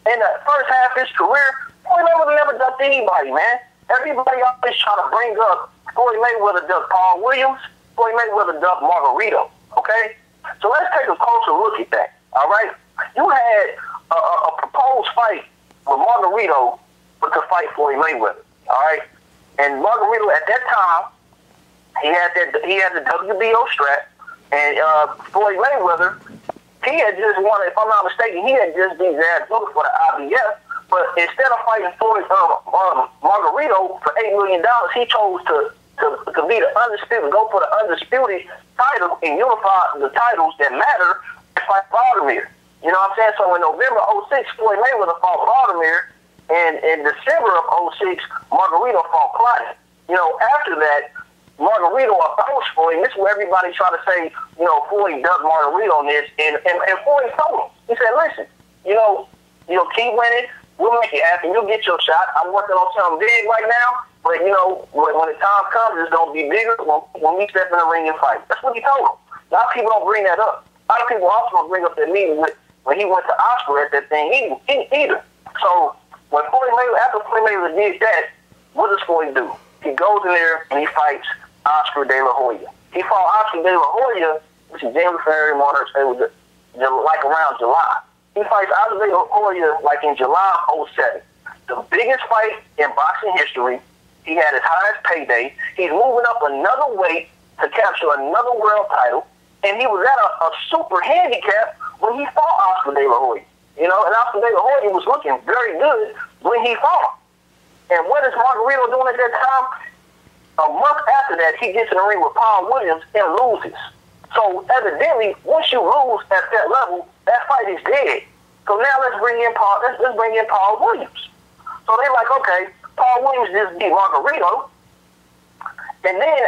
in the first half of his career, Floyd Mayweather never ducked anybody, man. Everybody always trying to bring up Floyd Mayweather ducked Paul Williams, Floyd Mayweather ducked Margarito, okay? So let's take a closer look at that, all right? You had a proposed fight with Margarito to fight Floyd Mayweather, all right? And Margarito at that time, he had the WBO strap, and Floyd Mayweather, he had just won, if I'm not mistaken, he had just beat Zab Judah for the IBF. But instead of fighting Floyd Margarito for $8 million, he chose to be the undisputed, go for the undisputed title and unify the titles that matter and fight Vladimir. You know what I'm saying? So in November of 2006, Floyd Mayweather fought Vladimir, and in December of 2006, Margarito fought Clyde. After that, Margarito approached Floyd, and this is where everybody try to say, Floyd ducked Margarito on this, and Floyd told him. He said, listen, keep winning. We'll make it happen. You'll get your shot. I'm working on something big right now, but you know, when the time comes, it's gonna be bigger when we step in the ring and fight. That's what he told him. A lot of people don't bring that up. A lot of people also don't bring up that meeting when he went to Oscar at that thing either. So when after Floyd Mayweather did that, what does Floyd do? He goes in there and he fights Oscar De La Hoya. He fought Oscar De La Hoya, which is January, February, March. It was like around July. He fights Oscar De La Hoya like in July of 2007. The biggest fight in boxing history. He had his highest payday. He's moving up another weight to capture another world title. And he was at a super handicap when he fought Oscar De La Hoya. You know, and Oscar De La Hoya was looking very good when he fought. And what is Margarito doing at that time? A month after that, he gets in the ring with Paul Williams and loses. So evidently, once you lose at that level, that fight is dead. So now let's bring in Paul Williams. So they're like, okay, Paul Williams just beat Margarito. And then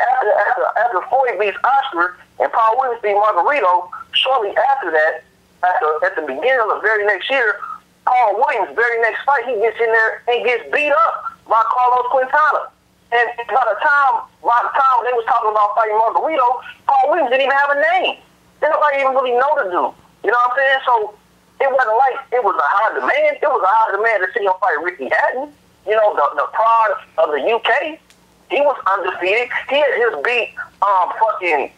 after Floyd beats Oscar and Paul Williams beat Margarito, shortly after that, at the beginning of the very next year, Paul Williams' very next fight, he gets in there and gets beat up by Carlos Quintana. And by the time they was talking about fighting Margarito, Paul Williams didn't even have a name. Nobody even really know the dude. You know what I'm saying? So it wasn't like it was a high demand. It was a high demand to see him fight Ricky Hatton. You know, the pride of the UK. He was undefeated. He had just beat fucking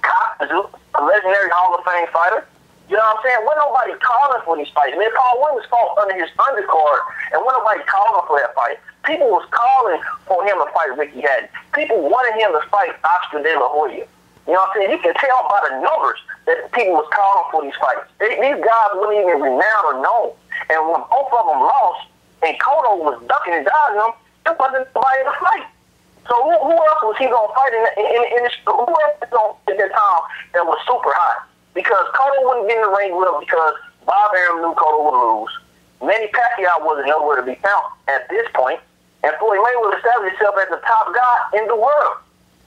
Kazu, a legendary Hall of Fame fighter. You know what I'm saying? When nobody calling for these fights, man, Paul Williams fought under his undercard, and when nobody calling for that fight, people was calling for him to fight Ricky Hatton. People wanted him to fight Oscar De La Hoya. You know what I'm saying? You can tell by the numbers that people was calling for these fights. These guys weren't even renowned or known. And when both of them lost, and Cotto was ducking and dodging them, it wasn't nobody to fight. So who else was he going to fight in this? Who else was at that time that was super hot? Because Cotto wouldn't get in the ring with him because Bob Arum knew Cotto would lose. Manny Pacquiao wasn't nowhere to be found at this point. And Floyd Mayweather established himself as the top guy in the world.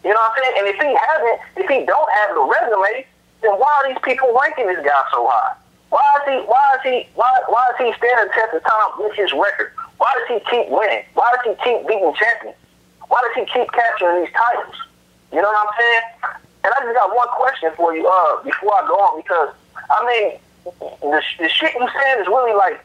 You know what I'm saying? And if he don't have the resume, then why are these people ranking this guy so high? Why is he standing the test of time with his record? Why does he keep winning? Why does he keep beating champions? Why does he keep capturing these titles? You know what I'm saying? And I just got one question for you before I go on, because I mean the shit you saying is really like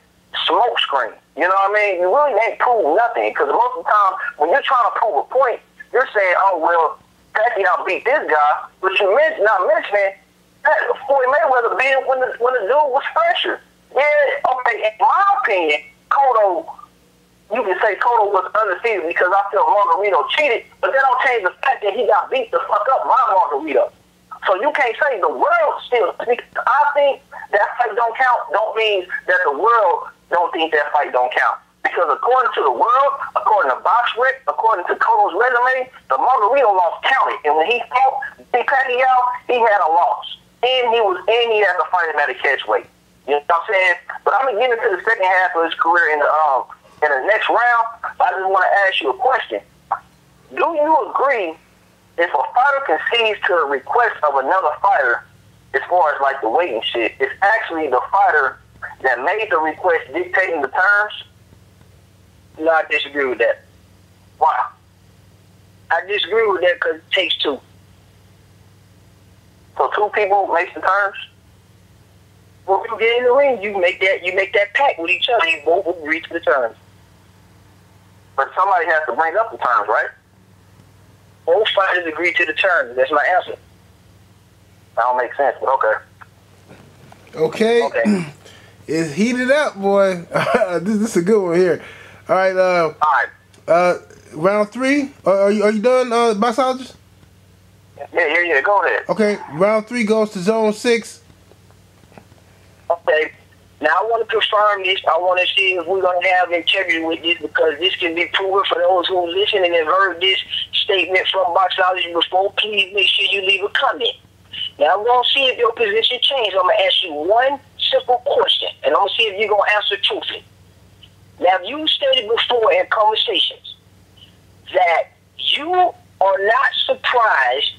smoke screen. You know what I mean? You really ain't prove nothing, because most of the time when you're trying to prove a point, you're saying, oh well, Pacquiao beat this guy, but you're not mentioning that Floyd Mayweather beat him when the dude was fresher. Yeah, okay. In my opinion, Cotto, you can say Cotto was undefeated because I feel Margarito cheated, but that don't change the fact that he got beat the fuck up by Margarito. So you can't say the world still. I think that fight don't count. Don't mean that the world don't think that fight don't count. Because according to the world, according to BoxRec, according to Cotto's resume, the Margarito loss counted. And when he fought Pacquiao, he had a loss. And he had to fight him at a catch weight. You know what I'm saying? But I'm gonna get into the second half of his career in the next round. I just want to ask you a question. Do you agree if a fighter concedes to a request of another fighter, as far as like the weight and shit, it's actually the fighter that made the request dictating the terms? No, I disagree with that. Why? I disagree with that because it takes two. So two people makes the terms? When you get in the ring, you make that pact with each other. You both agree to the terms. But somebody has to bring up the terms, right? Both fighters agree to the terms. That's my answer. That don't make sense, but okay. Okay. It's heated up, boy. This is a good one here. All right. All right. Round 3. Are you done, boxologist? Yeah. Go ahead. Okay. Round 3 goes to zone 6. Okay. Now I want to confirm this. I want to see if we're going to have integrity with this, because this can be proven for those who listen and have heard this statement from boxology before. Please make sure you leave a comment. Now I'm going to see if your position changed. I'm going to ask you one simple question, and I'm going to see if you're going to answer truthfully. Now, you stated before in conversations that you are not surprised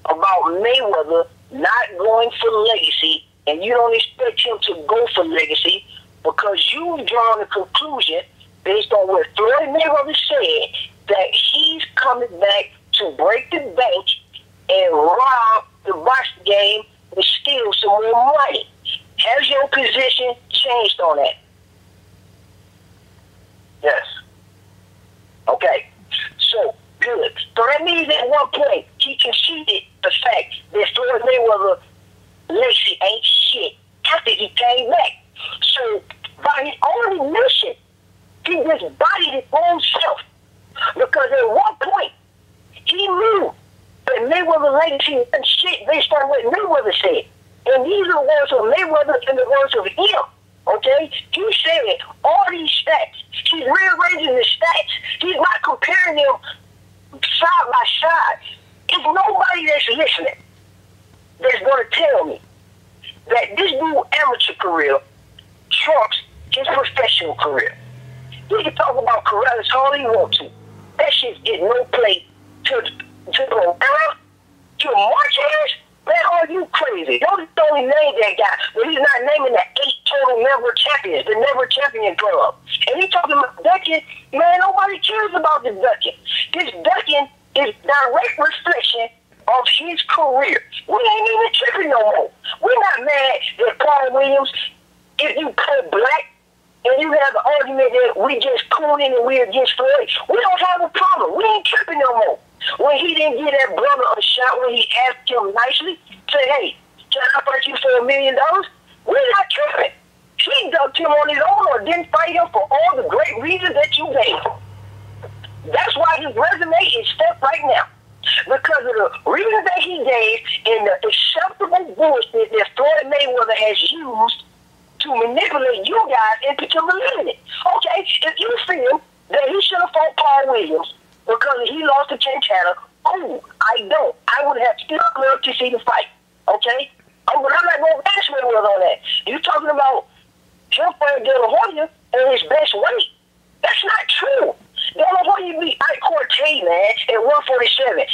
about Mayweather not going for legacy, and you don't expect him to go for legacy, because you've drawn a conclusion based on what Floyd Mayweather said that he's coming back to break the bank and rob the boxing game and steal some more money. Has your position changed on that? Yes. Okay. So, good. So that means at one point he conceded the fact that Floyd Mayweather legacy ain't shit after he came back. So, by his own admission, he just bodied his own self. Because at one point, he knew that Mayweather legacy and shit based on what Mayweather said. And these are the words of Mayweather and the words of him. Okay? He said all these stats. He's rearranging the stats. He's not comparing them side by side. If nobody that's listening that's going to tell me that this dude's amateur career trumps his professional career. He can talk about careers all he wants to. That shit is no play to Marquez. Man, are you crazy? Don't only name that guy, but he's not naming the 8 total never champions, the never champion club. And he talking about ducking. Man, nobody cares about the ducking. This ducking is direct reflection of his career. We ain't even tripping no more. We're not mad that Paul Williams, if you play black, and you have the argument that we just cooning and we against Floyd, we don't have a problem. We ain't tripping no more. When he didn't give that brother a shot, when he asked him nicely, say, hey, can I fight you for $1 million? We're not tripping. He ducked him on his own or didn't fight him for all the great reasons that you gave. That's why his resume is stuck right now. Because of the reasons that he gave and the acceptable bullshit that Floyd Mayweather has used to manipulate you guys into believing it. Okay, if you feel that he should have fought Paul Williams because he lost to Quintana, I don't. I would have still loved to see the fight. Okay? But I'm not going to bash Mayweather on that. You're talking about him fighting De La Hoya in his best weight. That's not true. De La Hoya beat Ike Cortez, man, at 147.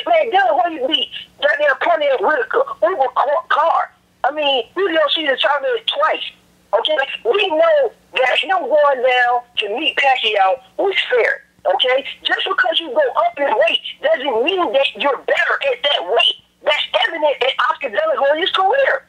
Man, De La Hoya beat Daniel Pontiac Whitaker over Carr. I mean, you don't see the tournament twice. Okay? We know that him going down to meet Pacquiao was fair. Okay? Just because you go up in weight doesn't mean that you're better at that weight. That's evident in Oscar De La Hoya's career.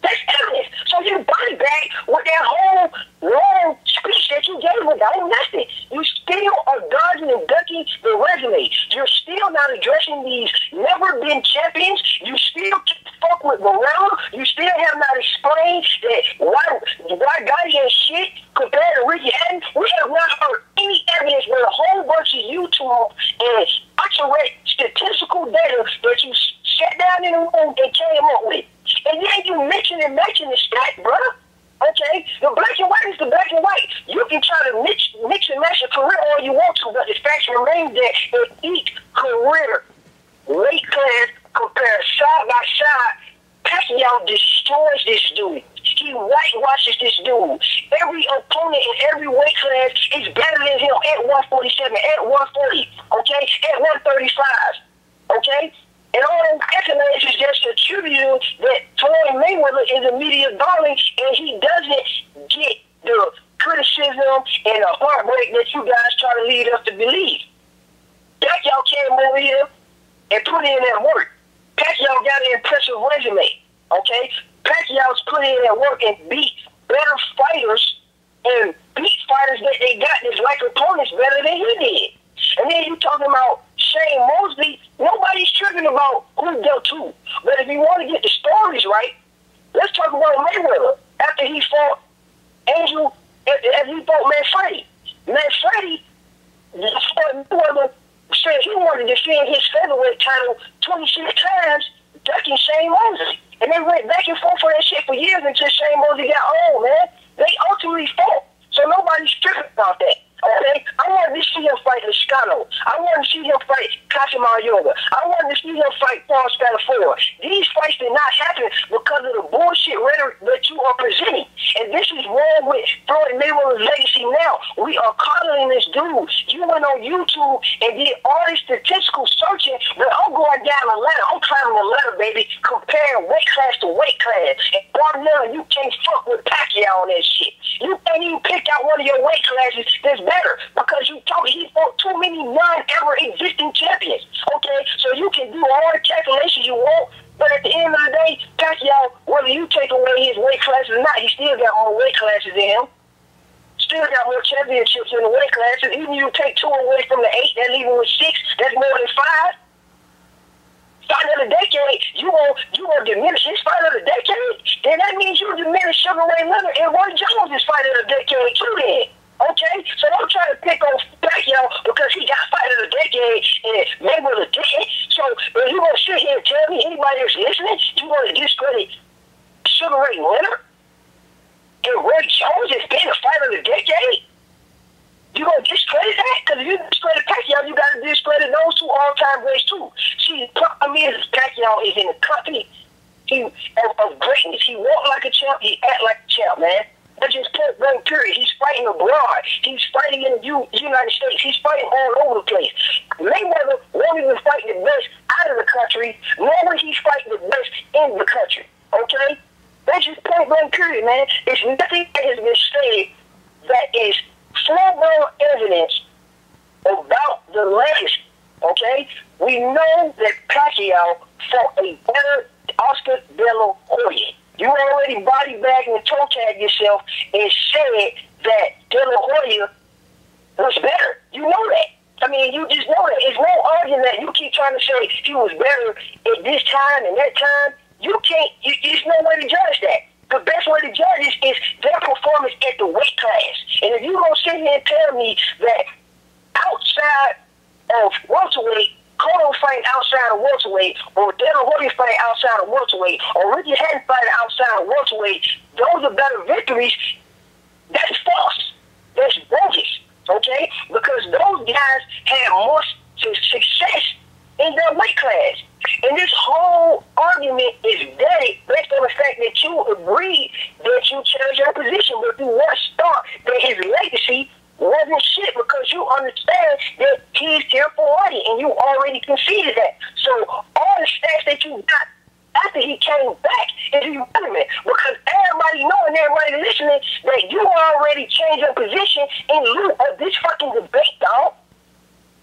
That's evidence. So you body back with that whole long speech that you gave without nothing. You still are dodging and ducking the resume. You're still not addressing these never been champions. You still fuck with Morales. You still have not explained that why Gotti ain't shit compared to Ricky Hatton. We have not heard any evidence with a whole bunch of YouTube and accurate statistical data that you sat down in the room and came up with. And then you mixing and matching the stat, brother. Okay? The black and white is the black and white. You can try to mix and match your career all you want to, but the fact remains that in each career, weight class compared side by side, Pacquiao destroys this dude. He whitewashes this dude. Every opponent in every weight class is better than him at 147, at 140, okay? At 135, okay? And all those accolades is just attributed that Floyd Mayweather is a media darling and he doesn't get the criticism and the heartbreak that you guys try to lead us to believe. Pacquiao came over here and put in that work. Pacquiao got an impressive resume, okay? Pacquiao's put in that work and beat better fighters and beat fighters that they got as like opponents better than he did. And then you talking about Shane Mosley, nobody's tripping about who dealt who. But if you want to get the stories right, let's talk about Mayweather. After he fought Angel, after he fought Manfredi. Manfredi, Mayweather said he wanted to defend his featherweight title 26 times, ducking Shane Mosley. And they went back and forth for that shit for years until Shane Mosley got old, man. They ultimately fought. So nobody's tripping about that. Okay? I wanted to see him fight Liscano. I wanted to see him fight Kashima Yoga. I wanted to see him fight Paul Spadafora. These fights did not happen because of the bullshit rhetoric that you are presenting. And this is wrong with Floyd Mayweather's legacy now. We are coddling this dude. You went on YouTube and did all this statistical searching, but I'm going down the ladder. I'm climbing the ladder, baby, comparing weight class to weight class. And bar none, you can't fuck with Pacquiao on that shit. You can't even pick out one of your weight classes that's better because you told me he fought too many non-ever existing champions. Okay, so you can do all the calculations you want, but at the end of the day, Pacquiao, whether you take away his weight classes or not, he still got more weight classes than him. Still got more championships in the weight classes. Even you take 2 away from the 8, that leave him with 6. That's more than 5. Fight of the decade, you won't diminish his fight of the decade. Then that means you diminish Sugar Ray Leonard and Roy Jones' fight of the decade too. Then, okay? So don't try to pick on Pacquiao because he got fight of the decade and Mayweather didn't. So you gonna sit here and tell me anybody that's listening, you want to discredit Sugar Ray Leonard and Roy Jones has been a fight of the decade? You gonna discredit that? Because if you discredit Pacquiao, you gotta discredit those 2 all-time greats too. See, the problem is Pacquiao is in the company of greatness. He walk like a champ, he act like a champ, man. That's just point blank period. He's fighting abroad. He's fighting in the United States. He's fighting all over the place. Mayweather won't even fight the best out of the country, nor will he fight the best in the country. Okay? That's just point blank period, man. It's nothing that has been said that is full-blown evidence about the legacy, okay? We know that Pacquiao fought a better Oscar De La Hoya. You already body bagged and toe tagged yourself and said that De La Hoya was better. You know that. I mean, you just know that. It's no arguing that. You keep trying to say he was better at this time and that time. You can't, there's no way to judge that. The best way to judge is their performance at the weight class. And if you don't sit here and tell me that outside of welterweight, Cotto fighting outside of welterweight, or De La Hoya fighting outside of welterweight, or Ricky Hatton fighting outside of welterweight, those are better victories, that's false. That's bogus, okay? Because those guys had more success in their weight class. And this whole argument is vetted based on the fact that you agreed that you changed your position, but you once thought that his legacy wasn't shit because you understand that he's here for money, and you already conceded that. So all the stats that you got after he came back is irrelevant because everybody knowing, everybody listening that you already changed your position in lieu of this fucking debate, dog.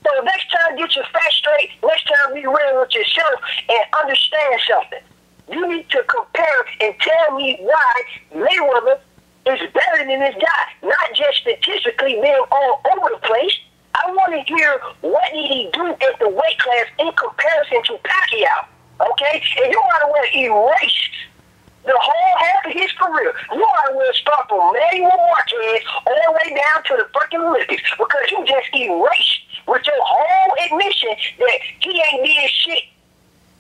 So next time, get your facts straight. Next time, be real with yourself and understand something. You need to compare and tell me why Mayweather is better than this guy. Not just statistically being all over the place. I want to hear what did he do at the weight class in comparison to Pacquiao. Okay? And you ought to erase the whole half of his career. You ought to start from Manny Pacquiao all the way down to the fucking Olympics because you just erased with your whole admission that he ain't did shit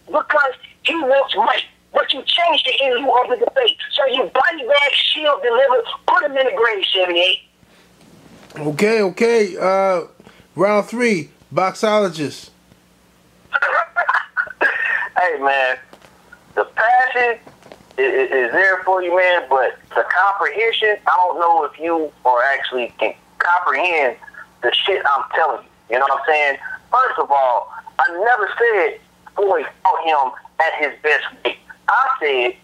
because he wants money. But you changed it in lieu of the debate. So you body bag, shield, deliver, put him in the grave, 78. Okay. Round 3, boxologist. Hey, man, the passion is there for you, man, but the comprehension, I don't know if you or actually can comprehend the shit I'm telling you. You know what I'm saying? First of all, I never said Floyd fought him at his best weight. I said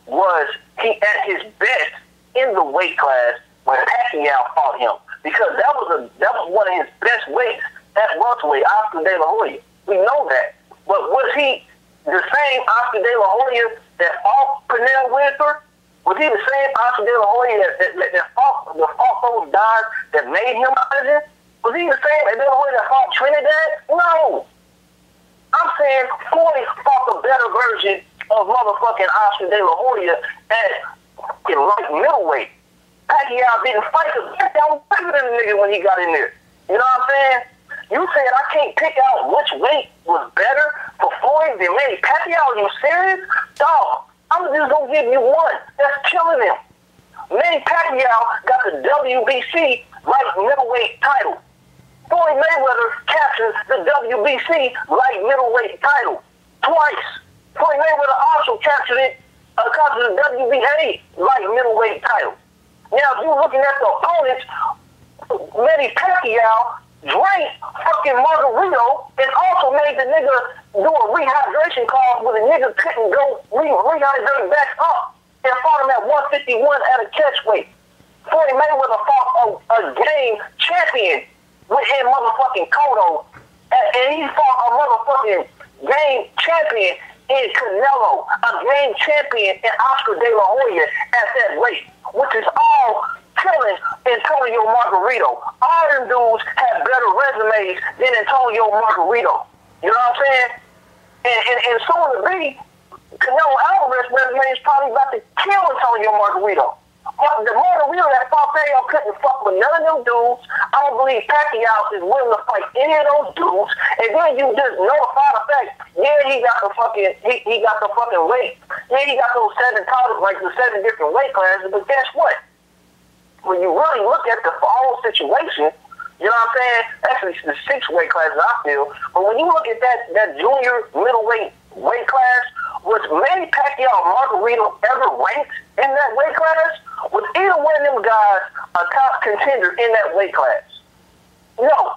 was he at his best in the weight class when Pacquiao fought him because that was one of his best weights at welterweight, Oscar De La Hoya. We know that. But was he the same Oscar De La Hoya that fought Pernell Whitaker? Was he the same Oscar De La Hoya that fought those guys that made him president? Was he the same De La Hoya that fought Trinidad? No. I'm saying Floyd fought a better version of motherfucking Oscar De La Hoya at light middleweight. Pacquiao didn't fight because Pacquiao was better than the nigga when he got in there. You know what I'm saying? You said I can't pick out which weight was better for Floyd than Manny Pacquiao. Are you serious? Dog, I'm just going to give you one. That's killing him. Manny Pacquiao got the WBC light middleweight title. Floyd Mayweather captures the WBC light middleweight title twice. Floyd Mayweather also captured the WBA light middleweight title. Now, if you're looking at the opponents, Manny Pacquiao drank fucking margarito and also made the nigga do a rehydration clause where the nigga couldn't go rehydrate back up and fought him at 151 at a catchweight. Floyd Mayweather fought a game champion within motherfucking Cotto, and he fought a motherfucking game champion in Canelo, a game champion in Oscar De La Hoya at that weight, which is all killing Antonio Margarito. All them dudes have better resumes than Antonio Margarito. You know what I'm saying? And soon to be, Canelo Alvarez's resume is probably about to kill Antonio Margarito. But the Margarito that Pacquiao couldn't fuck with none of them dudes. I don't believe Pacquiao is willing to fight any of those dudes. And then you just notify the fact, yeah, he got the fucking weight. Yeah, he got those 7 titles, like the 7 different weight classes. But guess what? When you really look at the whole situation, you know what I'm saying? Actually, it's the 6 weight classes, I feel. But when you look at that junior middleweight weight class, was Manny Pacquiao and Margarito ever ranked in that weight class? Was either one of them guys a top contender in that weight class? No,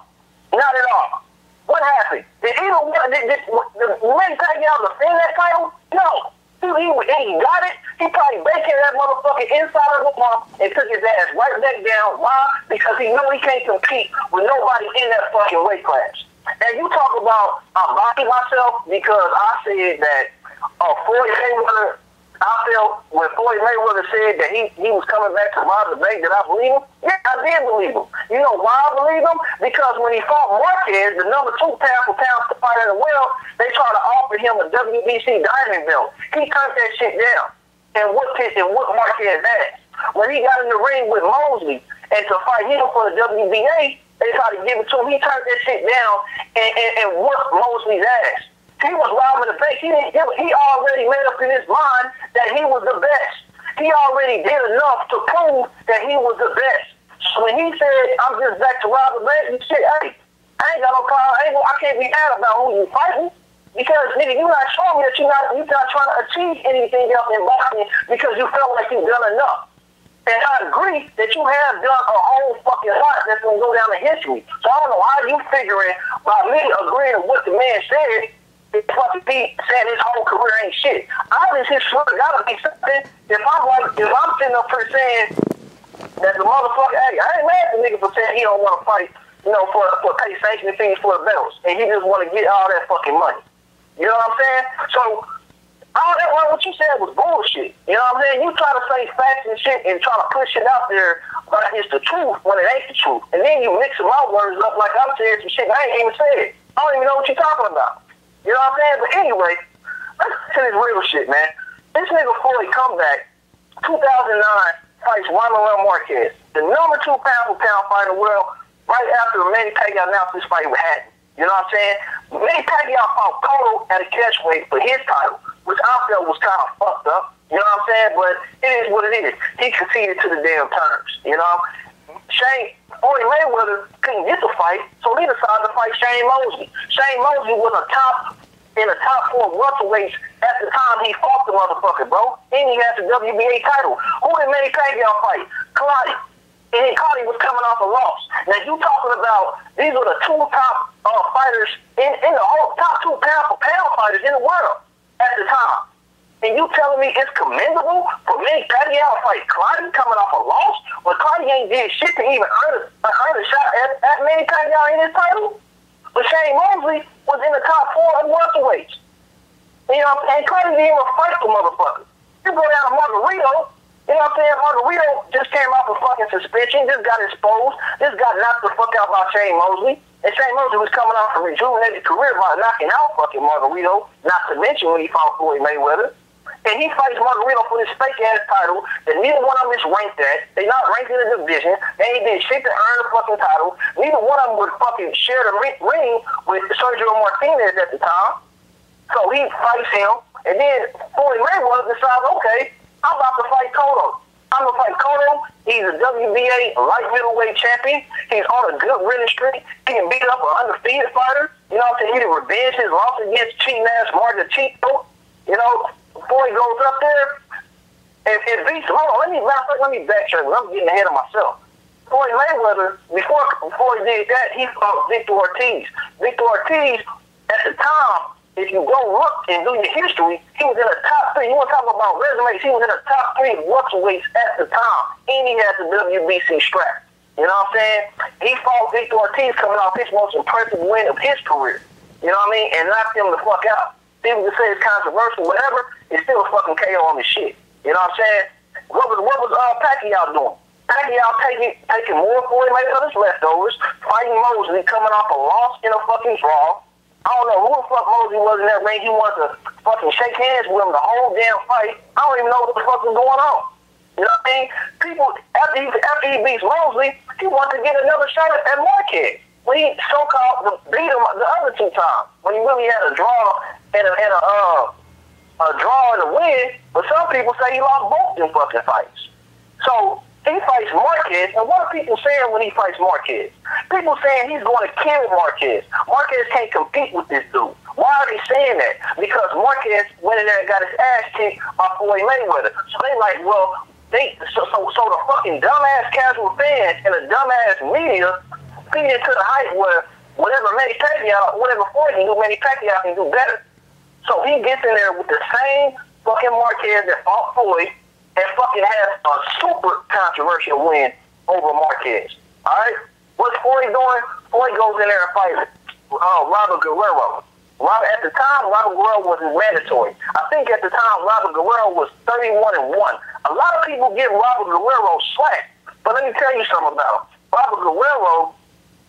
not at all. What happened? Did Manny Pacquiao defend that title? No. He got it. He probably baking that motherfucking inside of the pump and took his ass right back down. Why? Because he knew he can't compete with nobody in that fucking weight class. And you talk about backing myself because I said that Floyd Mayweather, I felt when Floyd Mayweather said that he was coming back to rob the bank, that I believe him. Yeah, I did believe him. You know why I believe him? Because when he fought Marquez, the number 2 pound for pound fighter in the world, they tried to offer him a WBC diamond belt. He turned that shit down. And what Marquez asked. When he got in the ring with Mosley and to fight him for the WBA, they tried to give it to him. He turned that shit down and whooped Mosley's ass. He was robbing the bank. He already made up in his mind that he was the best. He already did enough to prove that he was the best. So when he said, I'm just back to rob the bank, he said, hey, I ain't got no car. I can't be mad about who you fighting. Because, nigga, you're not showing me that you're not trying to achieve anything else in boxing because you felt like you've done enough. And I agree that you have done a whole fucking lot that's going to go down in history. So I don't know how you figuring by me agreeing with what the man said, that fucking Pete said his whole career ain't shit. Obviously, his sure gotta be something. If I'm sitting up here saying that the motherfucker, hey, I ain't mad at the nigga for saying he don't want to fight, you know, for pay sanctioning fees for the belts, and he just want to get all that fucking money. You know what I'm saying? So, all that what you said was bullshit. You know what I'm saying? You try to say facts and shit and try to push it out there like it's the truth when it ain't the truth. And then you mix my words up like I'm saying some shit I ain't even said. I don't even know what you're talking about. You know what I'm saying? But anyway, let's get to this real shit, man. This nigga Floyd comeback, 2009, fights Manuel Marquez, the number 2 pound for pound fighter in the world, right after Manny Pacquiao announced this fight with Hatton. You know what I'm saying? Manny Pacquiao fought Cotto at a catchweight for his title, which I felt was kind of fucked up. You know what I'm saying? But it is what it is. He conceded to the damn terms. You know? Floyd Mayweather couldn't get the fight, so he decided to fight Shane Mosley. Shane Mosley was in the top 4 welterweights at the time he fought the motherfucker, bro. And he had the WBA title. Who did Manny Pacquiao fight? Clottey. And Clottey was coming off a loss. Now you talking about these are the 2 top fighters in the whole top 2 pound for pound fighters in the world at the time. And you telling me it's commendable for Manny Pacquiao to fight Clottey coming off a loss when Clottey ain't did shit to even earn a shot at Manny Pacquiao in his title? But Shane Mosley was in the top 4 of welterweights. You know, and Clottey didn't even fight the motherfucker. You go down to Margarito. You know what I'm saying? Margarito just came off a fucking suspension, just got exposed, just got knocked the fuck out by Shane Mosley. And Shane Mosley was coming off a rejuvenated career by knocking out fucking Margarito, not to mention when he fought Floyd Mayweather. And he fights Margarito for this fake-ass title that neither one of them is ranked at. They not ranked in the division. They ain't did shit to earn the fucking title. Neither one of them would fucking share the ring with Sergio Martinez at the time. So he fights him. And then Floyd Mayweather decides, okay, I'm about to fight Cotto. I'm gonna fight Cotto. He's a WBA light middleweight champion. He's on a good winning streak. He can beat up an undefeated fighter. You know what I'm saying? He can revenge his loss against cheating ass Margachito. You know, before he goes up there. If it beats, hold on, let me backtrack. I'm getting ahead of myself. Floyd Mayweather, before he did that, he fought Victor Ortiz. Victor Ortiz, at the time, if you go look and do your history, he was in the top 3. You want to talk about resumes? He was in the top 3 welterweights at the time, and he had the WBC strap. You know what I'm saying? He fought Victor Ortiz coming off his most impressive win of his career. You know what I mean? And knocked him the fuck out. People can say it's controversial, whatever. It's still a fucking KO on the shit. You know what I'm saying? What was Pacquiao doing? Pacquiao taking more Floyd Mayweather's leftovers, fighting Mosley, coming off a loss in a fucking draw. I don't know who the fuck Mosley was in that ring. He wanted to fucking shake hands with him the whole damn fight. I don't even know what the fuck was going on. You know what I mean? People, after he beats Mosley, he wanted to get another shot at Marquez. When he so-called beat him the other 2 times. When he really had a draw and a draw and a win, but some people say he lost both them fucking fights. So he fights Marquez, and what are people saying when he fights Marquez? People saying he's going to kill Marquez. Marquez can't compete with this dude. Why are they saying that? Because Marquez went in there and got his ass kicked by Floyd Mayweather. So they like, well, so the fucking dumbass casual fans and the dumbass media feed into the hype where whatever Manny Pacquiao, whatever Floyd can do, Manny Pacquiao can do better. So he gets in there with the same fucking Marquez that fought Floyd and fucking has a super controversial win over Marquez. Alright? What's Floyd doing? Floyd goes in there and fights Robert Guerrero. At the time, Robert Guerrero was mandatory. I think at the time, Robert Guerrero was 31-1. A lot of people give Robert Guerrero slack, but let me tell you something about him. Robert Guerrero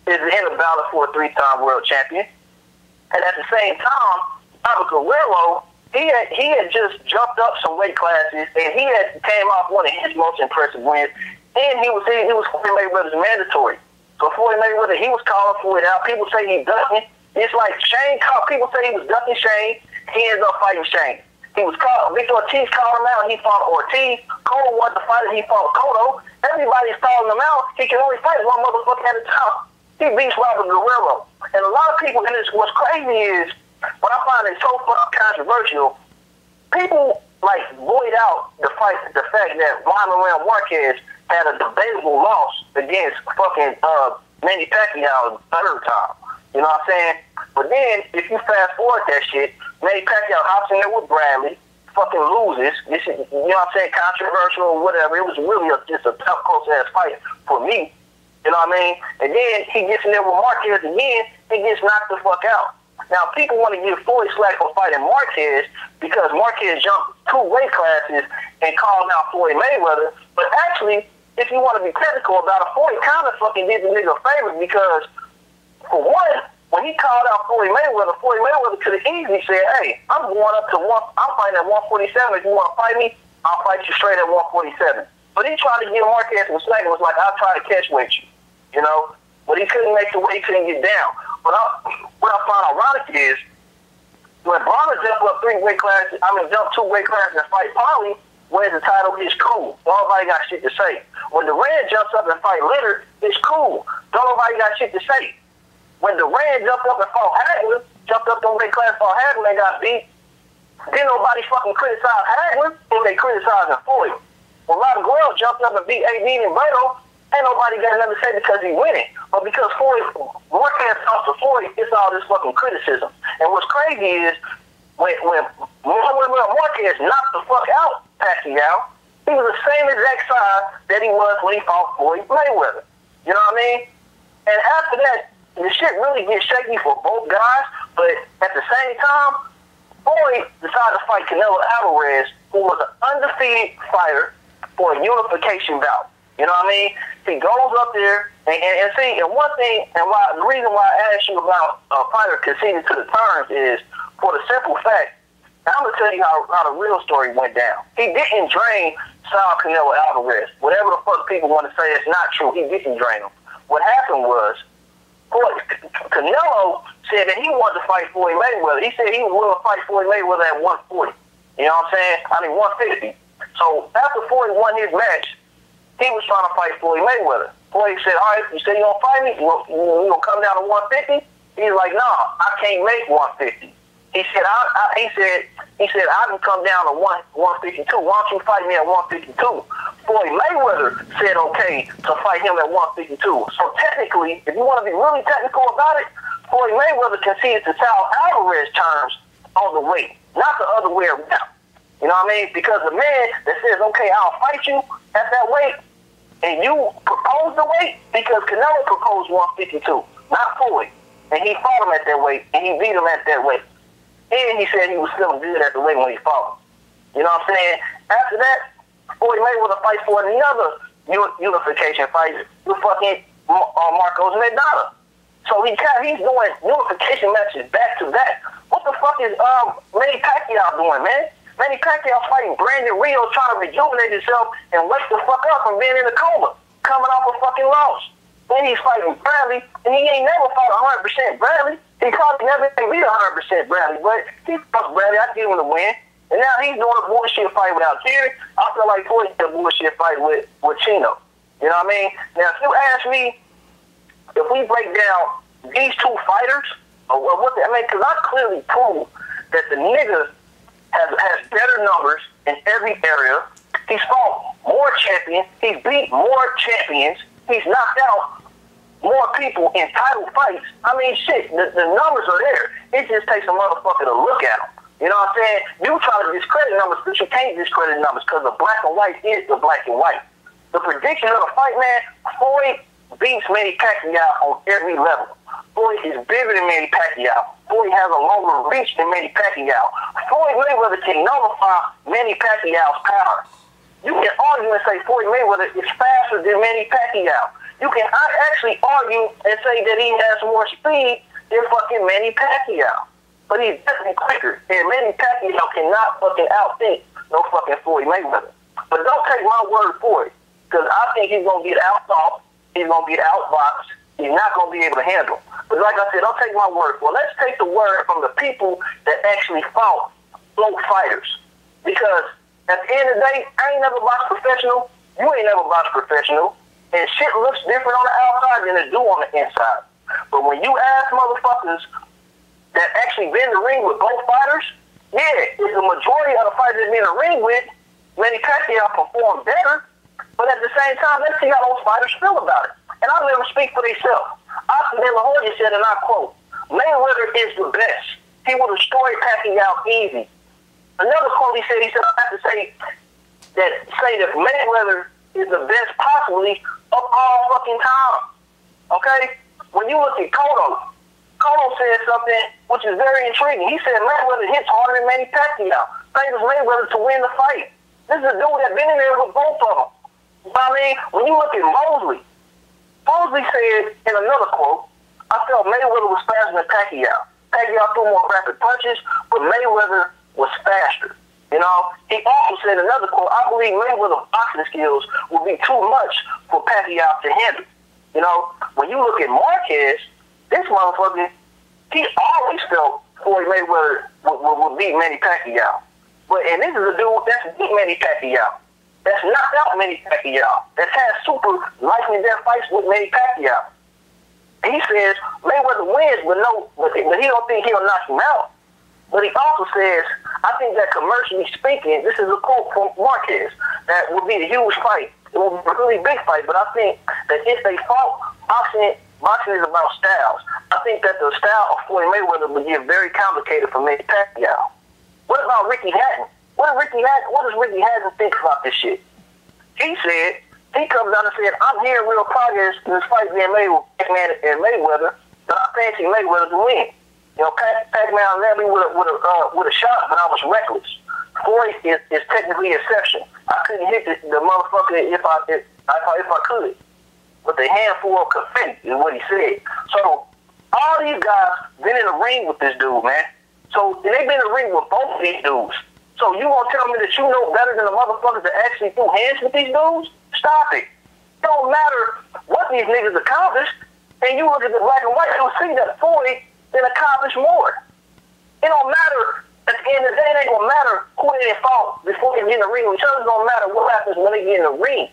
is in the battle for a 3-time world champion. And at the same time, Robert Guerrero, he had just jumped up some weight classes, and he had came off one of his most impressive wins, and he was Floyd Mayweather's mandatory. So Floyd Mayweather, he was calling Floyd out. People say he ducking. It's like Shane called. People say he was ducking Shane. He ended up fighting Shane. He was called. Victor Ortiz called him out, and he fought Ortiz. Cotto wanted to fight, and he fought Cotto. Everybody's calling him out. He can only fight one motherfucker at a time. He beats Robert Guerrero. And a lot of people, and what's crazy is, what I find is so fucking controversial, people like void out the fact that Juan Manuel Marquez had a debatable loss against fucking Manny Pacquiao the 3rd time. You know what I'm saying? But then, if you fast forward that shit, Manny Pacquiao hops in there with Bradley, fucking loses. This is, you know what I'm saying, controversial or whatever. It was really just a tough, close-ass fight for me. You know what I mean? And then he gets in there with Marquez again, he gets knocked the fuck out. Now, people want to give Floyd slack for fighting Marquez because Marquez jumped 2 weight classes and called out Floyd Mayweather. But actually, if you want to be technical about it, Floyd kind of fucking did the nigga a favor because, for one, when he called out Floyd Mayweather could have easily said, hey, I'm fighting at 147. If you want to fight me, I'll fight you straight at 147. But he tried to give Marquez some slack and was like, I'll try to catch weight you know? But he couldn't make the weight, he couldn't get down. But what I find ironic is when Bronner jumped up 2 weight classes and fight Paulie, wins the title, it's cool. Nobody got shit to say. When Durant jumps up and fight Leonard, it's cool. Don't nobody got shit to say. When Durant jumped up and fought Hagler, jumped up 2 weight classes, fought Hagler, and got beat, then nobody fucking criticized Hagler, and they criticized Floyd. When Robert Guerrero jumped up and beat AD and Beto, ain't nobody got nothing to say because he winning. But because Floyd, Marquez talks to Floyd, it's all this fucking criticism. And what's crazy is when Marquez knocked the fuck out Pacquiao, he was the same exact size that he was when he fought Floyd Mayweather. You know what I mean? And after that, the shit really gets shaky for both guys. But at the same time, Floyd decided to fight Canelo Alvarez, who was an undefeated fighter for a unification bout. You know what I mean? He goes up there and see, and one thing, and the reason why I asked you about a fighter conceding to the terms is for the simple fact, I'm going to tell you how the real story went down. He didn't drain Saul Canelo Alvarez. Whatever the fuck people want to say, it's not true. He didn't drain him. What happened was, Canelo said that he wanted to fight Floyd Mayweather. He said he was willing to fight Floyd Mayweather at 140. You know what I'm saying? 150. So after Floyd won his match, he was trying to fight Floyd Mayweather. Floyd said, all right, you say you gonna fight me? You gonna come down to 150? He's like, nah, I can't make 150. He said, I can come down to 152. Why don't you fight me at 152? Floyd Mayweather said okay to fight him at 152. So technically, if you want to be really technical about it, Floyd Mayweather conceded to Sal Alvarez terms on the weight, not the other way around. You know what I mean? Because the man that says, okay, I'll fight you at that weight, and you propose the weight, because Canelo proposed 152, not Floyd. And he fought him at that weight, and he beat him at that weight. And he said he was still good at the weight when he fought him. You know what I'm saying? After that, Floyd Mayweather fight for another unification fight with fucking Marcos Medina. So he's doing unification matches back to back. What the fuck is Manny Pacquiao doing, man? Manny Pacquiao fighting Brandon Rio, trying to rejuvenate himself and wake the fuck up from being in a coma, coming off a fucking loss. Then he's fighting Bradley, and he ain't never fought 100% Bradley. He probably never beat 100% Bradley, but he fought Bradley. I give him the win. And now he's doing a bullshit fight without Terry. I feel like Floyd did a bullshit fight with Chino. You know what I mean? Now, if you ask me, if we break down these two fighters, because I clearly prove that the nigga has better numbers in every area. He's fought more champions. He's beat more champions. He's knocked out more people in title fights. I mean, shit, the numbers are there. It just takes a motherfucker to look at them. You know what I'm saying? You try to discredit numbers, but you can't discredit numbers because the black and white is the black and white. The prediction of the fight, man, Floyd beats Manny Pacquiao on every level. Floyd is bigger than Manny Pacquiao. Floyd has a longer reach than Manny Pacquiao. Floyd Mayweather can nullify Manny Pacquiao's power. You can argue and say Floyd Mayweather is faster than Manny Pacquiao. You can actually argue and say that he has more speed than fucking Manny Pacquiao. But he's definitely quicker. And Manny Pacquiao cannot fucking outthink no fucking Floyd Mayweather. But don't take my word for it. Because I think he's going to get outthought. He's going to get outboxed. He's not going to be able to handle. But like I said, don't take my word for it. Let's take the word from the people that actually fought float fighters. Because at the end of the day, I ain't never boxed professional. You ain't never boxed professional. And shit looks different on the outside than it do on the inside. But when you ask motherfuckers that actually been in the ring with both fighters, yeah, the majority of the fighters that been in the ring with, Manny Pacquiao performed better. But at the same time, let's see how those fighters feel about it. And I'll let them speak for themselves. Oscar De La Hoya said, and I quote, Mayweather is the best. He will destroy Pacquiao easy. Another quote he said, I have to say that Mayweather is the best possibly of all fucking time. Okay? When you look at Cotto said something which is very intriguing. He said Mayweather hits harder than Manny Pacquiao. Favors Mayweather to win the fight. This is a dude that's been in there with both of them. You know what I mean? When you look at Mosley said in another quote, I felt Mayweather was faster than Pacquiao. Pacquiao threw more rapid punches, but Mayweather was faster. You know, he also said another quote, I believe Mayweather's boxing skills will be too much for Pacquiao to handle. You know, when you look at Marquez, this motherfucker, he always felt Floyd Mayweather would beat Manny Pacquiao. And this is a dude that's beat Manny Pacquiao. That's knocked out Manny Pacquiao. That's had super life and death fights with Manny Pacquiao. And he says Mayweather wins, but he don't think he'll knock him out. But he also says, I think that commercially speaking, this is a quote from Marquez, that would be a huge fight. It will be a really big fight, but I think that if they fought, boxing is about styles. I think that the style of Floyd Mayweather would get very complicated for Manny Pacquiao. What about Ricky Hatton? What does Ricky Hatton think about this shit? He said, he comes out and said, I'm hearing real progress in this fight being made with Pac-Man and Mayweather, but I fancy Mayweather to win. You know, Pac-Man led me with a shot, but I was reckless. Floyd is technically exception. I couldn't hit the motherfucker if I could. But the handful of confetti is what he said. So all these guys been in the ring with this dude, man. So they've been in the ring with both of these dudes. So you gonna tell me that you know better than the motherfuckers that actually threw hands with these dudes? Stop it. It don't matter what these niggas accomplished. And you look at the black and white, you'll see that Floyd then accomplish more. It don't matter At the end of the day, it ain't gonna matter who they fought before they get in the ring with each other. It's gonna matter what happens when they get in the ring.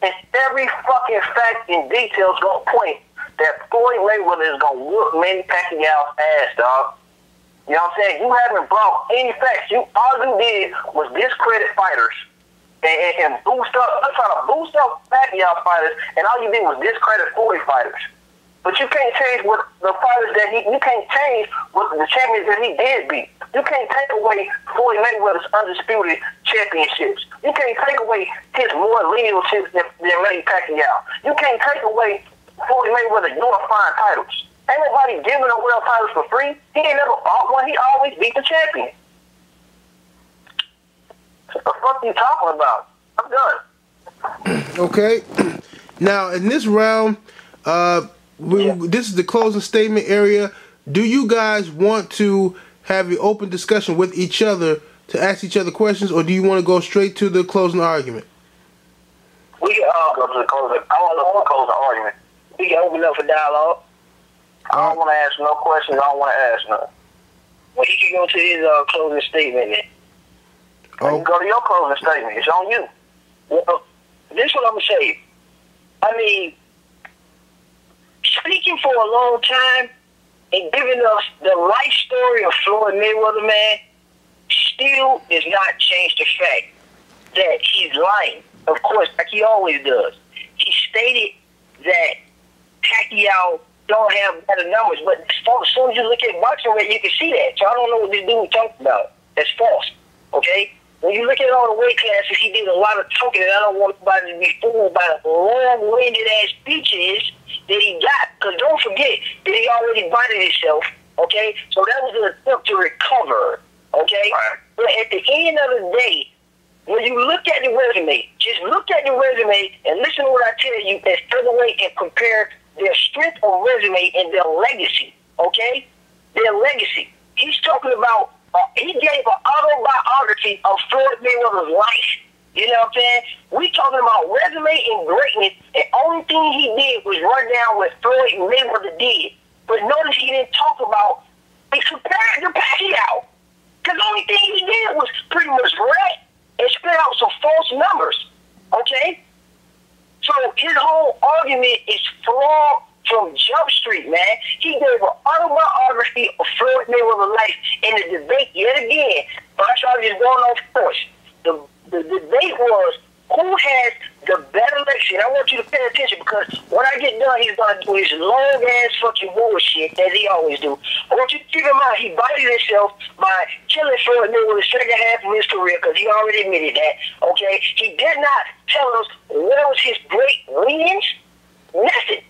And every fucking fact and detail is gonna point that Floyd Mayweather is gonna whoop Manny Pacquiao's ass, dog. You know what I'm saying? You haven't brought any facts. All you did was discredit fighters and boost up. I'm trying to boost up Pacquiao fighters, and all you did was discredit Floyd fighters. But you can't change what the fighters you can't change what the champions that he did beat. You can't take away Floyd Mayweather's undisputed championships. You can't take away his more lineages than Manny Pacquiao. You can't take away Floyd Mayweather unifying titles. Ain't nobody giving a world titles for free. He ain't never fought one. He always beat the champion. What the fuck are you talking about? I'm done. Okay. Now, in this round, this is the closing statement area. Do you guys want to have an open discussion with each other to ask each other questions, or do you want to go straight to the closing argument? We can all go to the closing. I want to close the argument. We can open up for dialogue. I don't want to ask no questions. I don't want to ask none. Well, he can go to his closing statement then. You can go to your closing statement. It's on you. Well, this is what I'm going to say. I mean, speaking for a long time and giving us the life story of Floyd Mayweather, man, still does not change the fact that he's lying. Of course, like he always does. He stated that Pacquiao don't have better numbers, but as soon as you look at boxing rate, you can see that. So I don't know what this dude talking about. That's false. Okay? When you look at all the weight classes, he did a lot of talking, and I don't want anybody to be fooled by the long-winded ass speeches that he got. Because don't forget that he already bodied himself. Okay? So that was an attempt to recover. Okay? Right. But at the end of the day, when you look at the resume, just look at the resume and listen to what I tell you as featherweight and compare their strength of resume and their legacy, okay? Their legacy. He's talking about, he gave an autobiography of Floyd Mayweather's life. You know what I'm saying? We talking about resume and greatness, and only thing he did was run down what Floyd Mayweather did. But notice he didn't talk about, he compared to Pacquiao. Because the only thing he did was pretty much rat and spit out some false numbers, okay? So his whole argument is flawed from Jump Street, man. He gave an autobiography of Floyd Mayweather's life in the debate yet again. But I'm just going off course. The debate was who has the better legacy. And I want you to pay attention because when I get done, he's going to do his long-ass fucking bullshit as he always do. I want you to keep in mind, he bodied himself by killing Floyd Mayweather the second half of his career because he already admitted that, okay? He did not tell us what was his great wins. Nothing.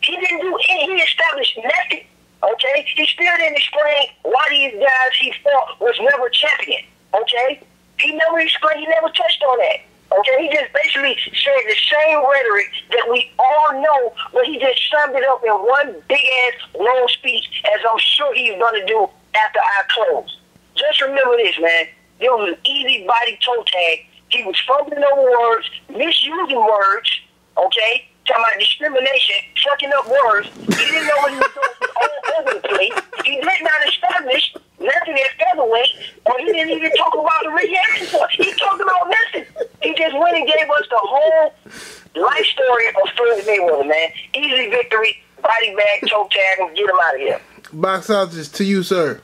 He didn't do any. He established nothing, okay? He still didn't explain why these guys he fought was never champion, okay? He never explained, he never touched on that. Okay, he just basically said the same rhetoric that we all know, but he just summed it up in one big-ass long speech, as I'm sure he's going to do after I close. Just remember this, man. It was an easy body toe tag. He was fumbling over words, misusing words, okay? Talking about discrimination, fucking up words. He didn't know what he was doing all over the place. He did not establish nothing at featherweight, or he didn't even talk about the reaction point. He talked about nothing. He just went and gave us the whole life story of Floyd Mayweather, man. Easy victory, body bag, toe tag, and get him out of here. Boxologist, to you, sir.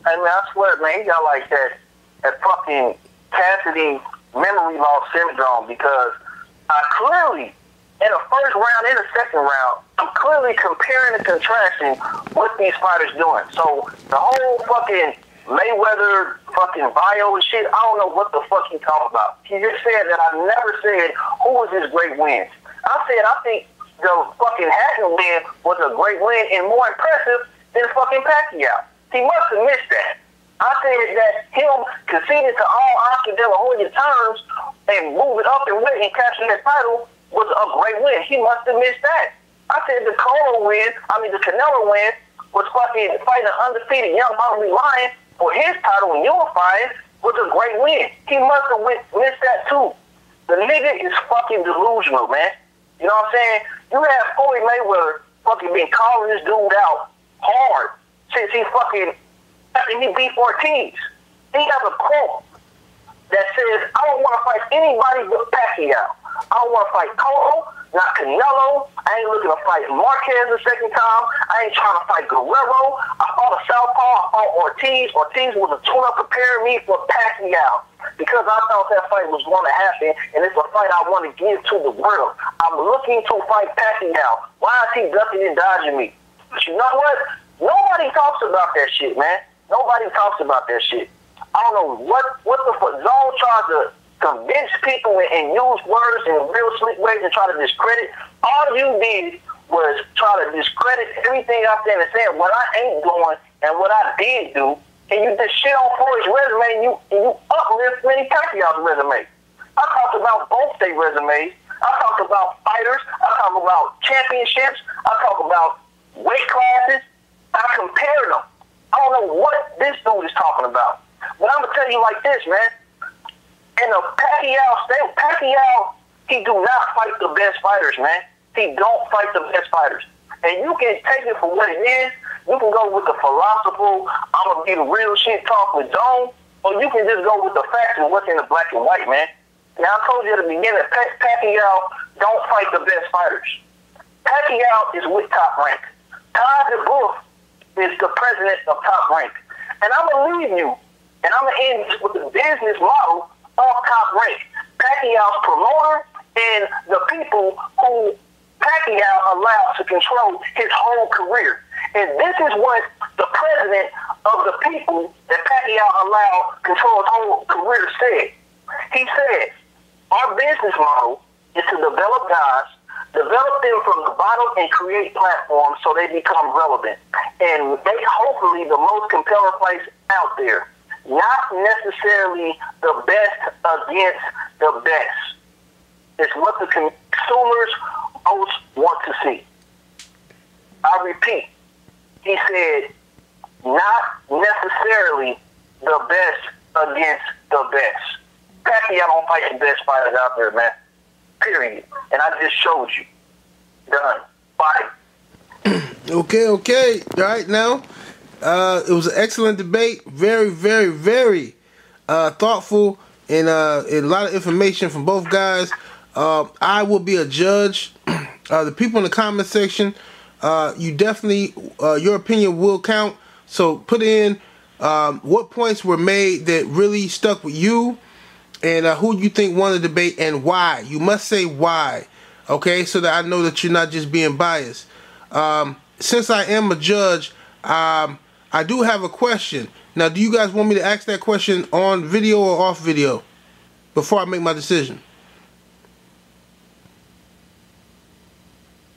I mean, I swear, man, he got like that fucking Cassidy memory loss syndrome because I clearly, in the first round, in the second round, I'm clearly comparing and contrasting what these fighters doing. So the whole fucking Mayweather fucking bio and shit, I don't know what the fuck he talking about. He just said that I never said who was his great wins. I said I think the fucking Hatton win was a great win and more impressive than fucking Pacquiao. He must have missed that. I said that him conceding to all Oscar De La Hoya terms and moving up and winning and capturing that title was a great win. He must have missed that. I said the Canelo win was fucking fighting an undefeated young Muhammad Lion for his title and unifying was a great win. He must have missed that too. The nigga is fucking delusional, man. You know what I'm saying? You have Floyd Mayweather fucking been calling this dude out hard since he fucking after he beat Ortiz. He has a quote that says, I don't want to fight anybody but Pacquiao. I don't want to fight Cotto, not Canelo. I ain't looking to fight Marquez the second time. I ain't trying to fight Guerrero. I fought a southpaw. I fought Ortiz. Ortiz was a tune-up preparing me for Pacquiao because I thought that fight was going to happen, and it's a fight I want to give to the world. I'm looking to fight Pacquiao. Why is he ducking and dodging me? But you know what? Nobody talks about that shit, man. Nobody talks about that shit. I don't know what the fuck. Zone tries to convince people and use words in real slick ways and try to discredit. All you did was try to discredit everything I said and saying what I ain't doing and what I did do. And you just shit on Floyd's resume and you uplift Manny Pacquiao's resume. I talked about both their resumes. I talked about fighters. I talked about championships. I talked about weight classes. I compared them. I don't know what this dude is talking about. But I'm going to tell you like this, man. In the Pacquiao, he do not fight the best fighters, man. He don't fight the best fighters. And you can take it for what it is. You can go with the philosophical, I'm going to be the real shit talk with Zone, or you can just go with the facts and what's in the black and white, man. Now, I told you at the beginning, Pacquiao don't fight the best fighters. Pacquiao is with Top Rank. Todd DeBoof is the president of Top Rank. And I'm going to leave you, and I'm going to end this with the business model of Top Rank. Pacquiao's promoter and the people who Pacquiao allowed to control his whole career. And this is what the president of the people that Pacquiao allowed control his whole career said. He said, our business model is to develop guys, develop them from the bottom and create platforms so they become relevant. And they hopefully the most compelling fights out there. Not necessarily the best against the best. It's what the consumers most want to see. I repeat, he said, not necessarily the best against the best. Pacquiao don't fight the best fighters out there, man. Period. And I just showed you. Done. Bye. Okay. All right, now. It was an excellent debate. Very, very, very thoughtful and a lot of information from both guys. I will be a judge. The people in the comment section, you definitely, your opinion will count. So put in what points were made that really stuck with you and who you think won the debate and why. You must say why, okay, so that I know that you're not just being biased. Since I am a judge, I do have a question. Now, do you guys want me to ask that question on video or off video before I make my decision?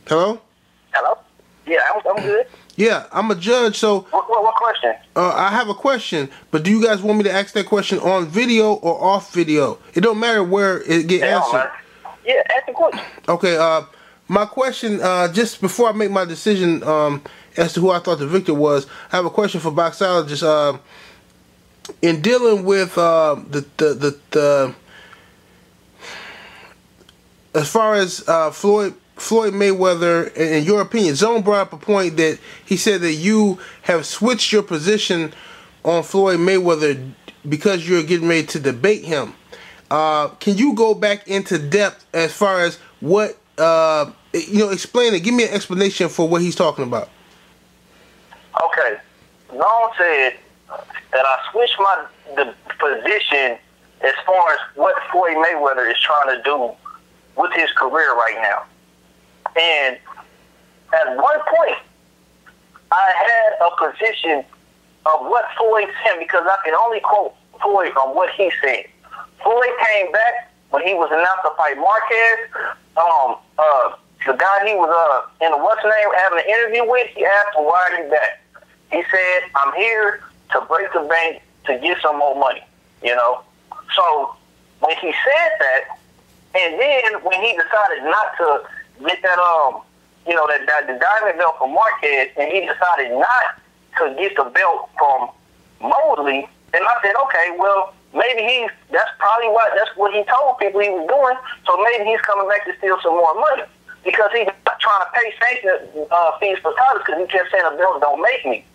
Hello? Hello? Yeah, I'm good. Yeah, I'm a judge, so... What question? I have a question, but do you guys want me to ask that question on video or off video? It don't matter where it get answered. Yeah, ask the question. Okay, my question, just before I make my decision as to who I thought the victor was, I have a question for Boxologist. In dealing with the as far as Floyd Mayweather, in your opinion, Zone brought up a point that he said that you have switched your position on Floyd Mayweather because you're getting ready to debate him. Can you go back into depth as far as what, explain it, give me an explanation for what he's talking about. Okay. Zone said that I switched the position as far as what Floyd Mayweather is trying to do with his career right now. And at one point, I had a position of what Floyd said because I can only quote Floyd on what he said. Floyd came back when he was announced to fight Marquez. The guy he was in the what's name having an interview with, he asked him, why are you back? He said, I'm here to break the bank to get some more money, you know. So when he said that, and then when he decided not to get that the diamond belt from Marquez, and he decided not to get the belt from Mosley, then I said, okay, well, maybe that's what he told people he was doing, so maybe he's coming back to steal some more money. Because he's not trying to pay sanction fees for titles because he kept saying the belt don't make me.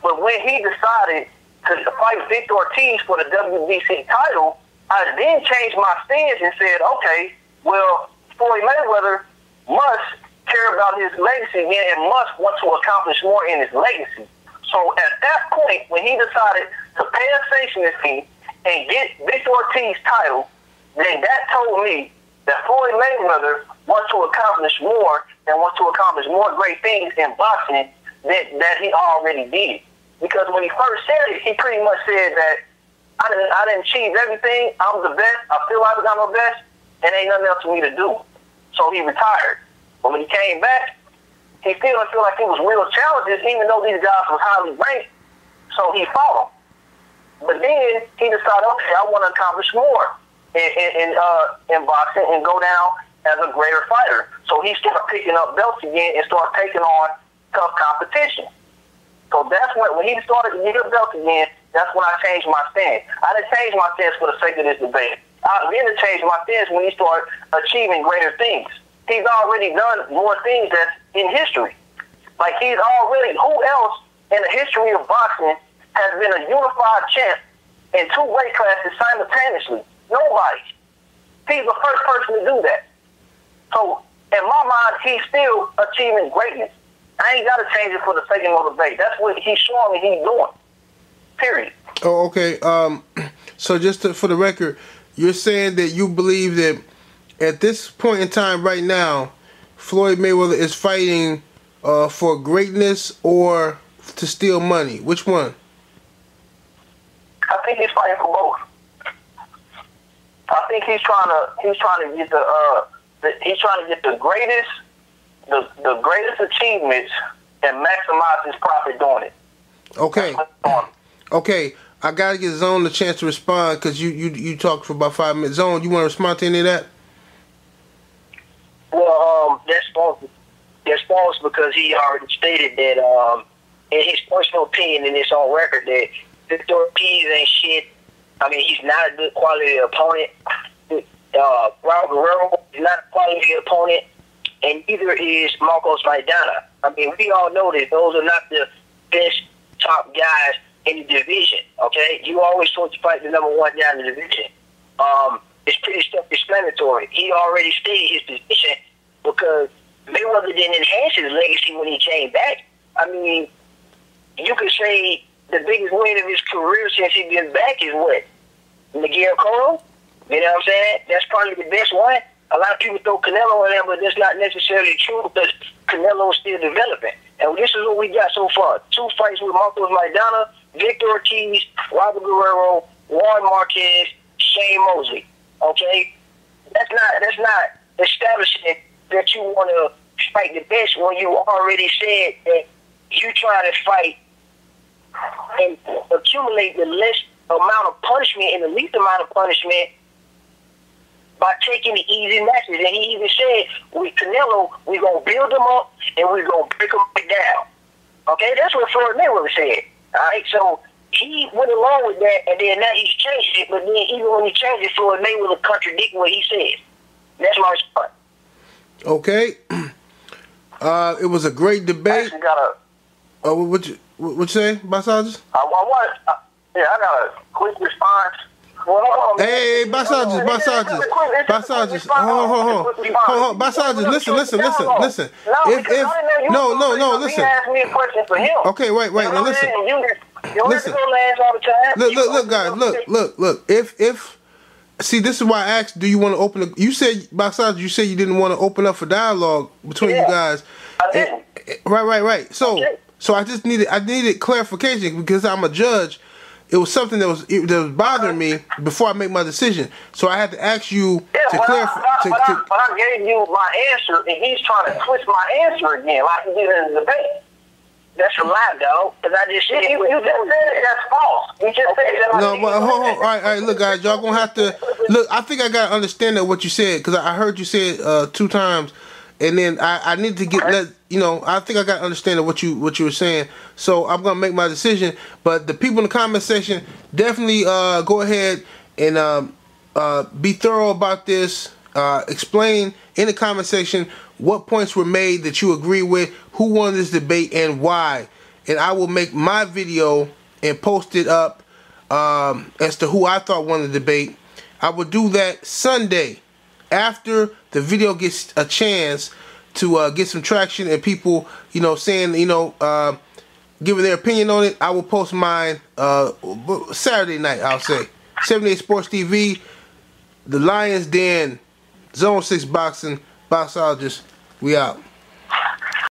But when he decided to fight Victor Ortiz for the WBC title, I then changed my stance and said, okay, well, Floyd Mayweather must care about his legacy again and must want to accomplish more in his legacy. So at that point, when he decided to pay a sanctioning fee and get Victor Ortiz's title, then that told me that Floyd Mayweather wants to accomplish more and wants to accomplish more great things in boxing that he already did. Because when he first said it, he pretty much said that I didn't achieve everything. I'm the best. I feel like I'm the best, and ain't nothing else for me to do. So he retired. But when he came back, he still didn't feel like it was real challenges, even though these guys were highly ranked. So he fought them. But then he decided, okay, I want to accomplish more in boxing and go down as a greater fighter. So he started picking up belts again and started taking on tough competition. So that's when he started to get belts again, that's when I changed my stance. I didn't change my stance for the sake of this debate. I began to change my stance when he started achieving greater things. He's already done more things that's in history. Like he's already, who else in the history of boxing has been a unified champ in 2 weight classes simultaneously? Nobody. He's the first person to do that. So in my mind, he's still achieving greatness. I ain't got to change it for the sake of no debate. That's what he's showing me he's doing. Period. Oh, okay. So just for the record, you're saying that you believe that at this point in time right now, Floyd Mayweather is fighting for greatness or to steal money. Which one? I think he's fighting for both. I think he's trying to get the greatest achievements and maximize his profit doing it. Okay. Okay. I gotta get Zone the chance to respond because you talked for about 5 minutes. Zone, you want to respond to any of that? Well, that's false because he already stated that in his personal opinion, and it's on record, that Victor Ortiz ain't shit. I mean, he's not a good quality opponent. Raul Guerrero is not a quality opponent, and neither is Marcos Maidana. I mean, we all know that those are not the best top guys in the division, okay? You always supposed to fight the number 1 guy in the division. It's pretty self-explanatory. He already stated his position because Mayweather didn't enhance his legacy when he came back. I mean, you could say the biggest win of his career since he's been back is what? Miguel Cotto? You know what I'm saying? That's probably the best one. A lot of people throw Canelo in there, but that's not necessarily true because Canelo is still developing. And this is what we got so far. 2 fights with Marcos Maidana, Victor Ortiz, Robert Guerrero, Juan Marquez, Shane Mosley. Okay? That's not establishing that you want to fight the best when you already said that you try to fight and accumulate the least amount of punishment and the least amount of punishment by taking the easy matches. And he even said, with Canelo, we're going to build them up and we're going to break them down. Okay? That's what Floyd Mayweather said. All right? So he went along with that, and then now he's changed it, but then even when he changed it, Floyd Mayweather contradicted what he said. That's my response. Okay. It was a great debate. What you say, Basages? I got a quick response. Well, hey, Basages. Hold on. Basages, listen. listen. Me a question for him. Okay, wait. Now listen. Listen. Look, guys. Look. If see, this is why I asked, do you want to open up? You said, Basages, you said you didn't want to open up for dialogue between you guys. I didn't. Right. So I needed clarification because I'm a judge. It was something that was bothering me before I make my decision. So I had to ask you to clarify. But I gave you my answer, and he's trying to twist my answer again, like he did in the debate. That's a lie, though. Because I just said you just said that's false. You just said that. No, but hold on. All right. Look, guys, y'all gonna have to look. I think I gotta understand that what you said because I heard you say it 2 times. And then I need to get I think I got to understand what you were saying. So I'm gonna make my decision. But the people in the comment section definitely go ahead and be thorough about this. Explain in the comment section what points were made that you agree with, who won this debate, and why. And I will make my video and post it up as to who I thought won the debate. I will do that Sunday after the video gets a chance to get some traction and people, you know, saying, you know, giving their opinion on it. I will post mine Saturday night, I'll say. 78 Sports TV, The Lions Den, Zone 6 Boxing, Boxologist. We out.